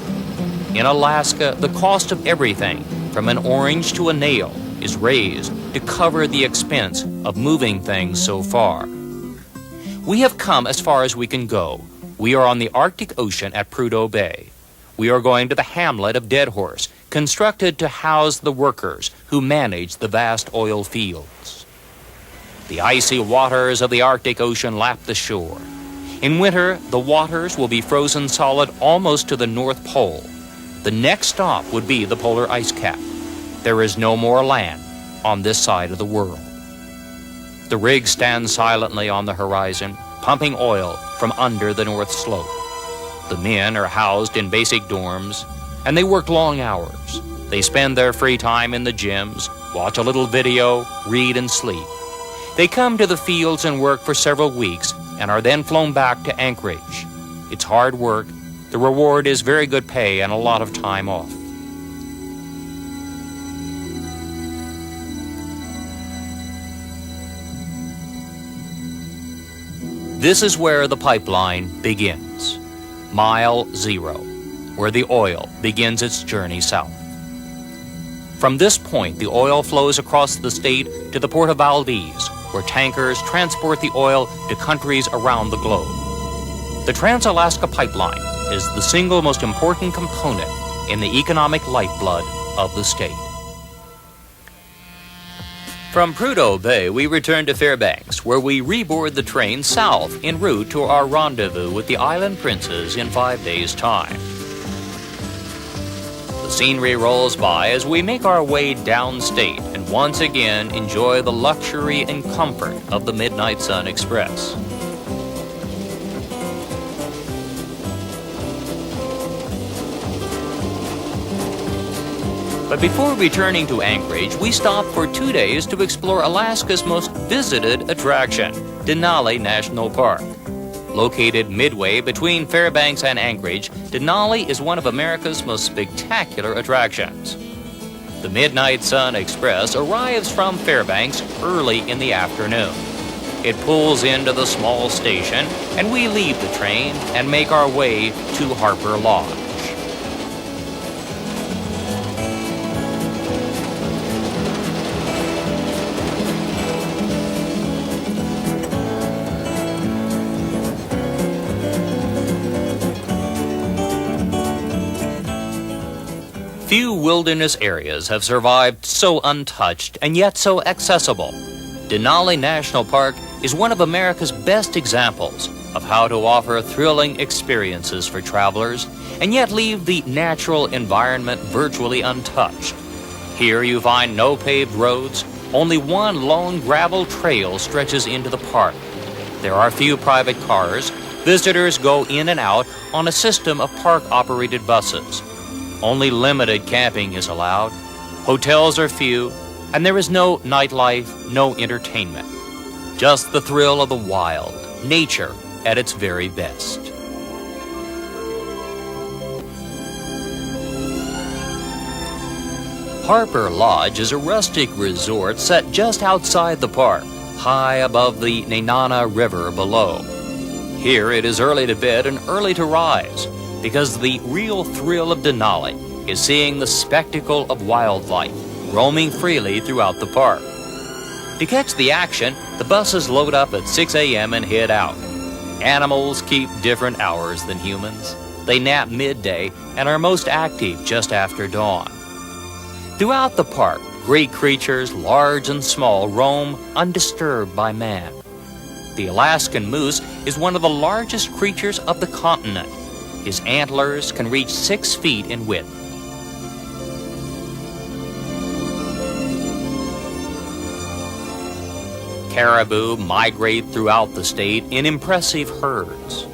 In Alaska, the cost of everything, from an orange to a nail, is raised to cover the expense of moving things so far. We have come as far as we can go. We are on the Arctic Ocean at Prudhoe Bay. We are going to the hamlet of Deadhorse, constructed to house the workers who manage the vast oil fields. The icy waters of the Arctic Ocean lap the shore. In winter, the waters will be frozen solid almost to the North Pole. The next stop would be the polar ice cap. There is no more land on this side of the world. The rig stands silently on the horizon, pumping oil from under the North Slope. The men are housed in basic dorms, and they work long hours. They spend their free time in the gyms, watch a little video, read and sleep. They come to the fields and work for several weeks and are then flown back to Anchorage. It's hard work. The reward is very good pay and a lot of time off. This is where the pipeline begins. Mile 0, where the oil begins its journey south. From this point, the oil flows across the state to the port of Valdez, where tankers transport the oil to countries around the globe. The Trans-Alaska Pipeline is the single most important component in the economic lifeblood of the state. From Prudhoe Bay, we return to Fairbanks, where we reboard the train south en route to our rendezvous with the Island Princes in 5 days' time. The scenery rolls by as we make our way downstate and once again enjoy the luxury and comfort of the Midnight Sun Express. But before returning to Anchorage, we stop for 2 days to explore Alaska's most visited attraction, Denali National Park. Located midway between Fairbanks and Anchorage, Denali is one of America's most spectacular attractions. The Midnight Sun Express arrives from Fairbanks early in the afternoon. It pulls into the small station, and we leave the train and make our way to Harper Lodge. Few wilderness areas have survived so untouched and yet so accessible. Denali National Park is one of America's best examples of how to offer thrilling experiences for travelers and yet leave the natural environment virtually untouched. Here you find no paved roads, only one lone gravel trail stretches into the park. There are few private cars. Visitors go in and out on a system of park-operated buses. Only limited camping is allowed. Hotels are few, and there is no nightlife, no entertainment. Just the thrill of the wild, nature at its very best. Harper Lodge is a rustic resort set just outside the park, high above the Nenana River below. Here it is early to bed and early to rise, because the real thrill of Denali is seeing the spectacle of wildlife roaming freely throughout the park. To catch the action, the buses load up at 6 a.m. and head out. Animals keep different hours than humans. They nap midday and are most active just after dawn. Throughout the park, great creatures, large and small, roam undisturbed by man. The Alaskan moose is one of the largest creatures of the continent. His antlers can reach 6 feet in width. Caribou migrate throughout the state in impressive herds.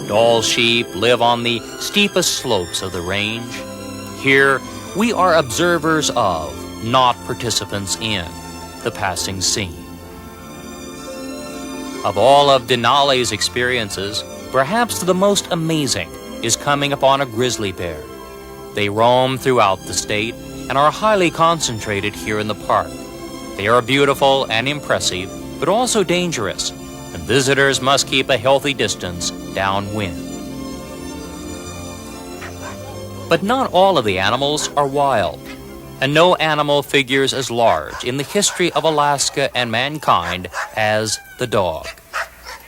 Dall sheep live on the steepest slopes of the range. Here, we are observers of, not participants in, the passing scene. Of all of Denali's experiences, perhaps the most amazing is coming upon a grizzly bear. They roam throughout the state and are highly concentrated here in the park. They are beautiful and impressive, but also dangerous, and visitors must keep a healthy distance downwind. But not all of the animals are wild, and no animal figures as large in the history of Alaska and mankind as the dog.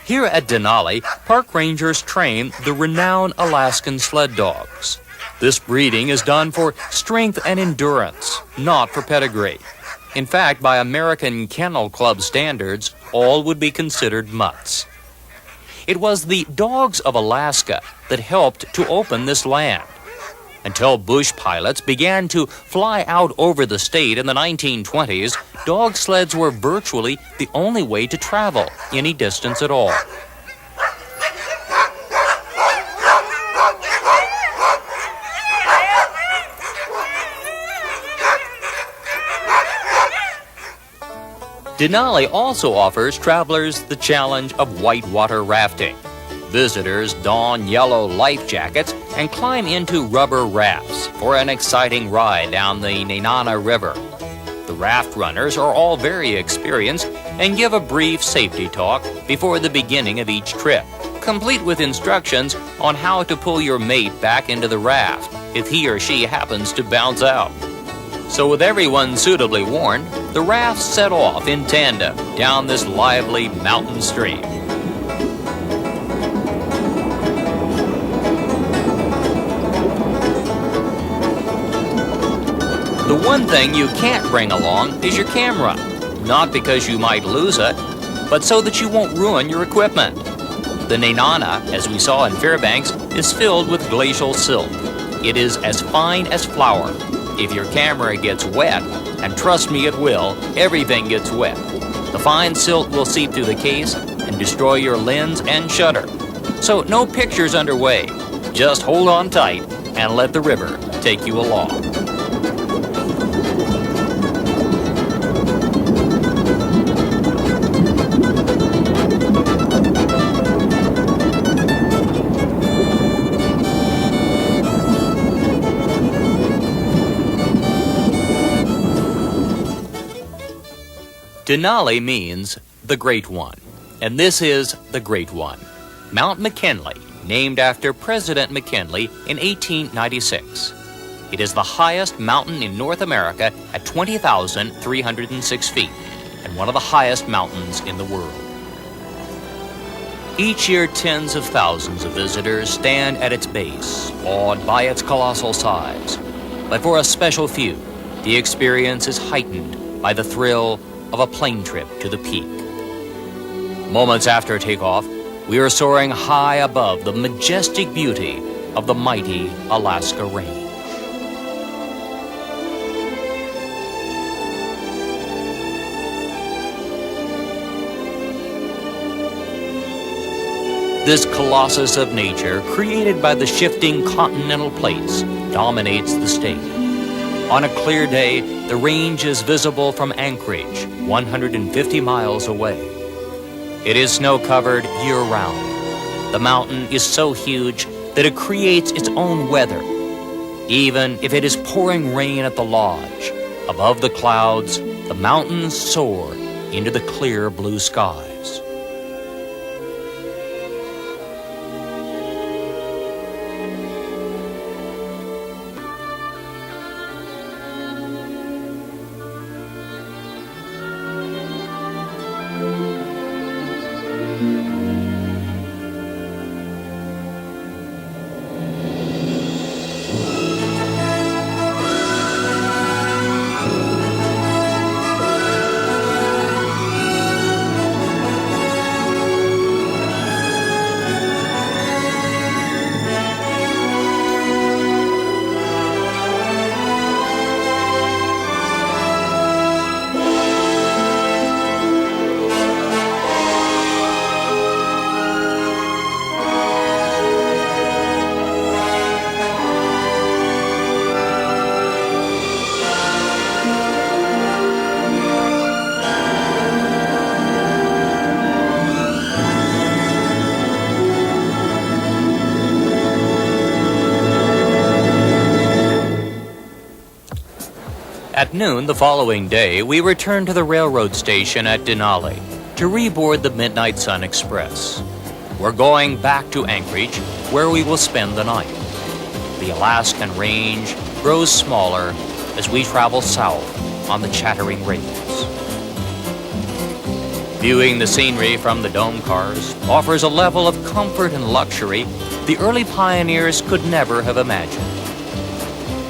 Here at Denali, park rangers train the renowned Alaskan sled dogs. This breeding is done for strength and endurance, not for pedigree. In fact, by American Kennel Club standards, all would be considered mutts. It was the dogs of Alaska that helped to open this land. Until bush pilots began to fly out over the state in the 1920s, dog sleds were virtually the only way to travel any distance at all. Denali also offers travelers the challenge of whitewater rafting. Visitors don yellow life jackets and climb into rubber rafts for an exciting ride down the Nenana River. The raft runners are all very experienced and give a brief safety talk before the beginning of each trip, complete with instructions on how to pull your mate back into the raft if he or she happens to bounce out. So with everyone suitably warned, the rafts set off in tandem down this lively mountain stream. The one thing you can't bring along is your camera, not because you might lose it, but so that you won't ruin your equipment. The Nenana, as we saw in Fairbanks, is filled with glacial silt. It is as fine as flour. If your camera gets wet, and trust me it will, everything gets wet. The fine silt will seep through the case and destroy your lens and shutter. So no pictures underway. Just hold on tight and let the river take you along. Denali means the Great One, and this is the Great One, Mount McKinley, named after President McKinley in 1896. It is the highest mountain in North America at 20,306 feet, and one of the highest mountains in the world. Each year, tens of thousands of visitors stand at its base, awed by its colossal size. But for a special few, the experience is heightened by the thrill of a plane trip to the peak. Moments after takeoff, we are soaring high above the majestic beauty of the mighty Alaska Range. This colossus of nature, created by the shifting continental plates, dominates the state. On a clear day, the range is visible from Anchorage, 150 miles away. It is snow-covered year-round. The mountain is so huge that it creates its own weather. Even if it is pouring rain at the lodge, above the clouds, the mountains soar into the clear blue skies. At noon the following day, we returned to the railroad station at Denali to reboard the Midnight Sun Express. We're going back to Anchorage, where we will spend the night. The Alaskan range grows smaller as we travel south on the Chattering Rapids. Viewing the scenery from the dome cars offers a level of comfort and luxury the early pioneers could never have imagined.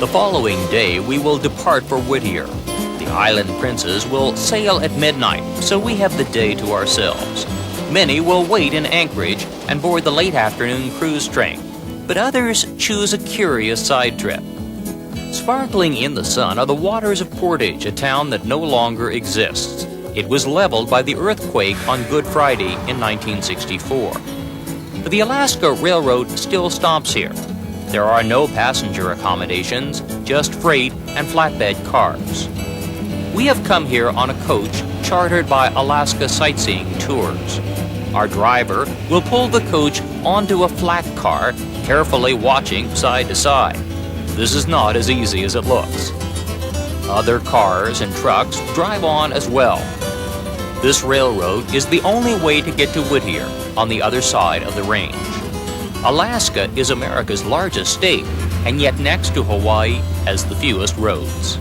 The following day, we will depart for Whittier. The Island Princess will sail at midnight, so we have the day to ourselves. Many will wait in Anchorage and board the late afternoon cruise train, but others choose a curious side trip. Sparkling in the sun are the waters of Portage, a town that no longer exists. It was leveled by the earthquake on Good Friday in 1964. But the Alaska Railroad still stops here. There are no passenger accommodations, just freight and flatbed cars. We have come here on a coach chartered by Alaska Sightseeing Tours. Our driver will pull the coach onto a flat car, carefully watching side to side. This is not as easy as it looks. Other cars and trucks drive on as well. This railroad is the only way to get to Whittier on the other side of the range. Alaska is America's largest state, and yet next to Hawaii has the fewest roads.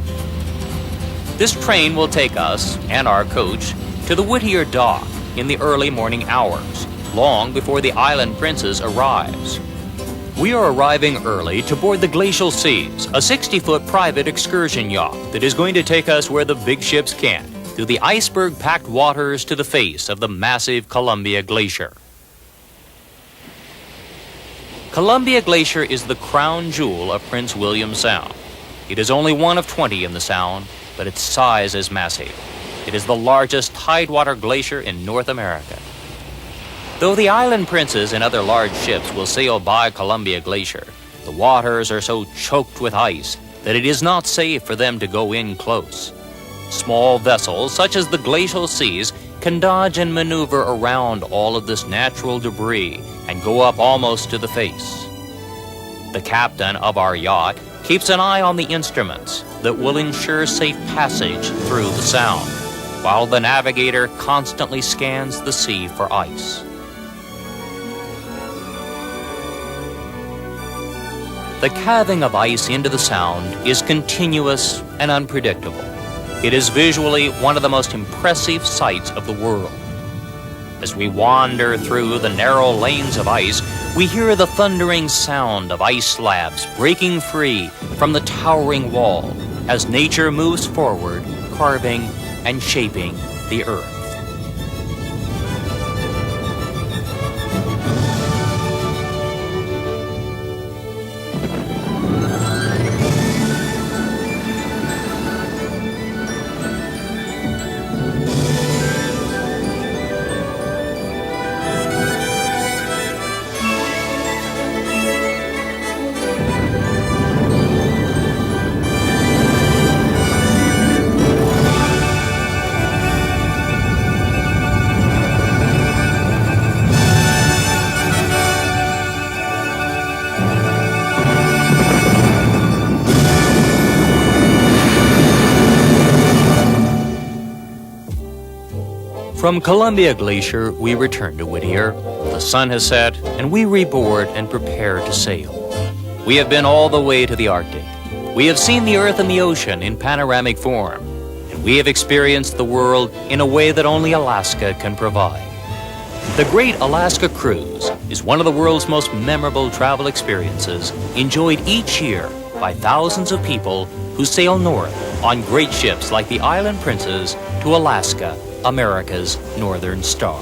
This train will take us and our coach to the Whittier dock in the early morning hours, long before the Island Princess arrives. We are arriving early to board the Glacial Seas, a 60-foot private excursion yacht that is going to take us where the big ships can't, through the iceberg-packed waters to the face of the massive Columbia Glacier. Columbia Glacier is the crown jewel of Prince William Sound. It is only one of 20 in the Sound, but its size is massive. It is the largest tidewater glacier in North America. Though the Island Princess and other large ships will sail by Columbia Glacier, the waters are so choked with ice that it is not safe for them to go in close. Small vessels, such as the Glacial Seas, can dodge and maneuver around all of this natural debris and go up almost to the face. The captain of our yacht keeps an eye on the instruments that will ensure safe passage through the Sound, while the navigator constantly scans the sea for ice. The calving of ice into the Sound is continuous and unpredictable. It is visually one of the most impressive sights of the world. As we wander through the narrow lanes of ice, we hear the thundering sound of ice slabs breaking free from the towering wall as nature moves forward, carving and shaping the earth. From Columbia Glacier, we return to Whittier. The sun has set, and we reboard and prepare to sail. We have been all the way to the Arctic. We have seen the Earth and the ocean in panoramic form, and we have experienced the world in a way that only Alaska can provide. The Great Alaska Cruise is one of the world's most memorable travel experiences, enjoyed each year by thousands of people who sail north on great ships like the Island Princess to Alaska, America's Northern Star.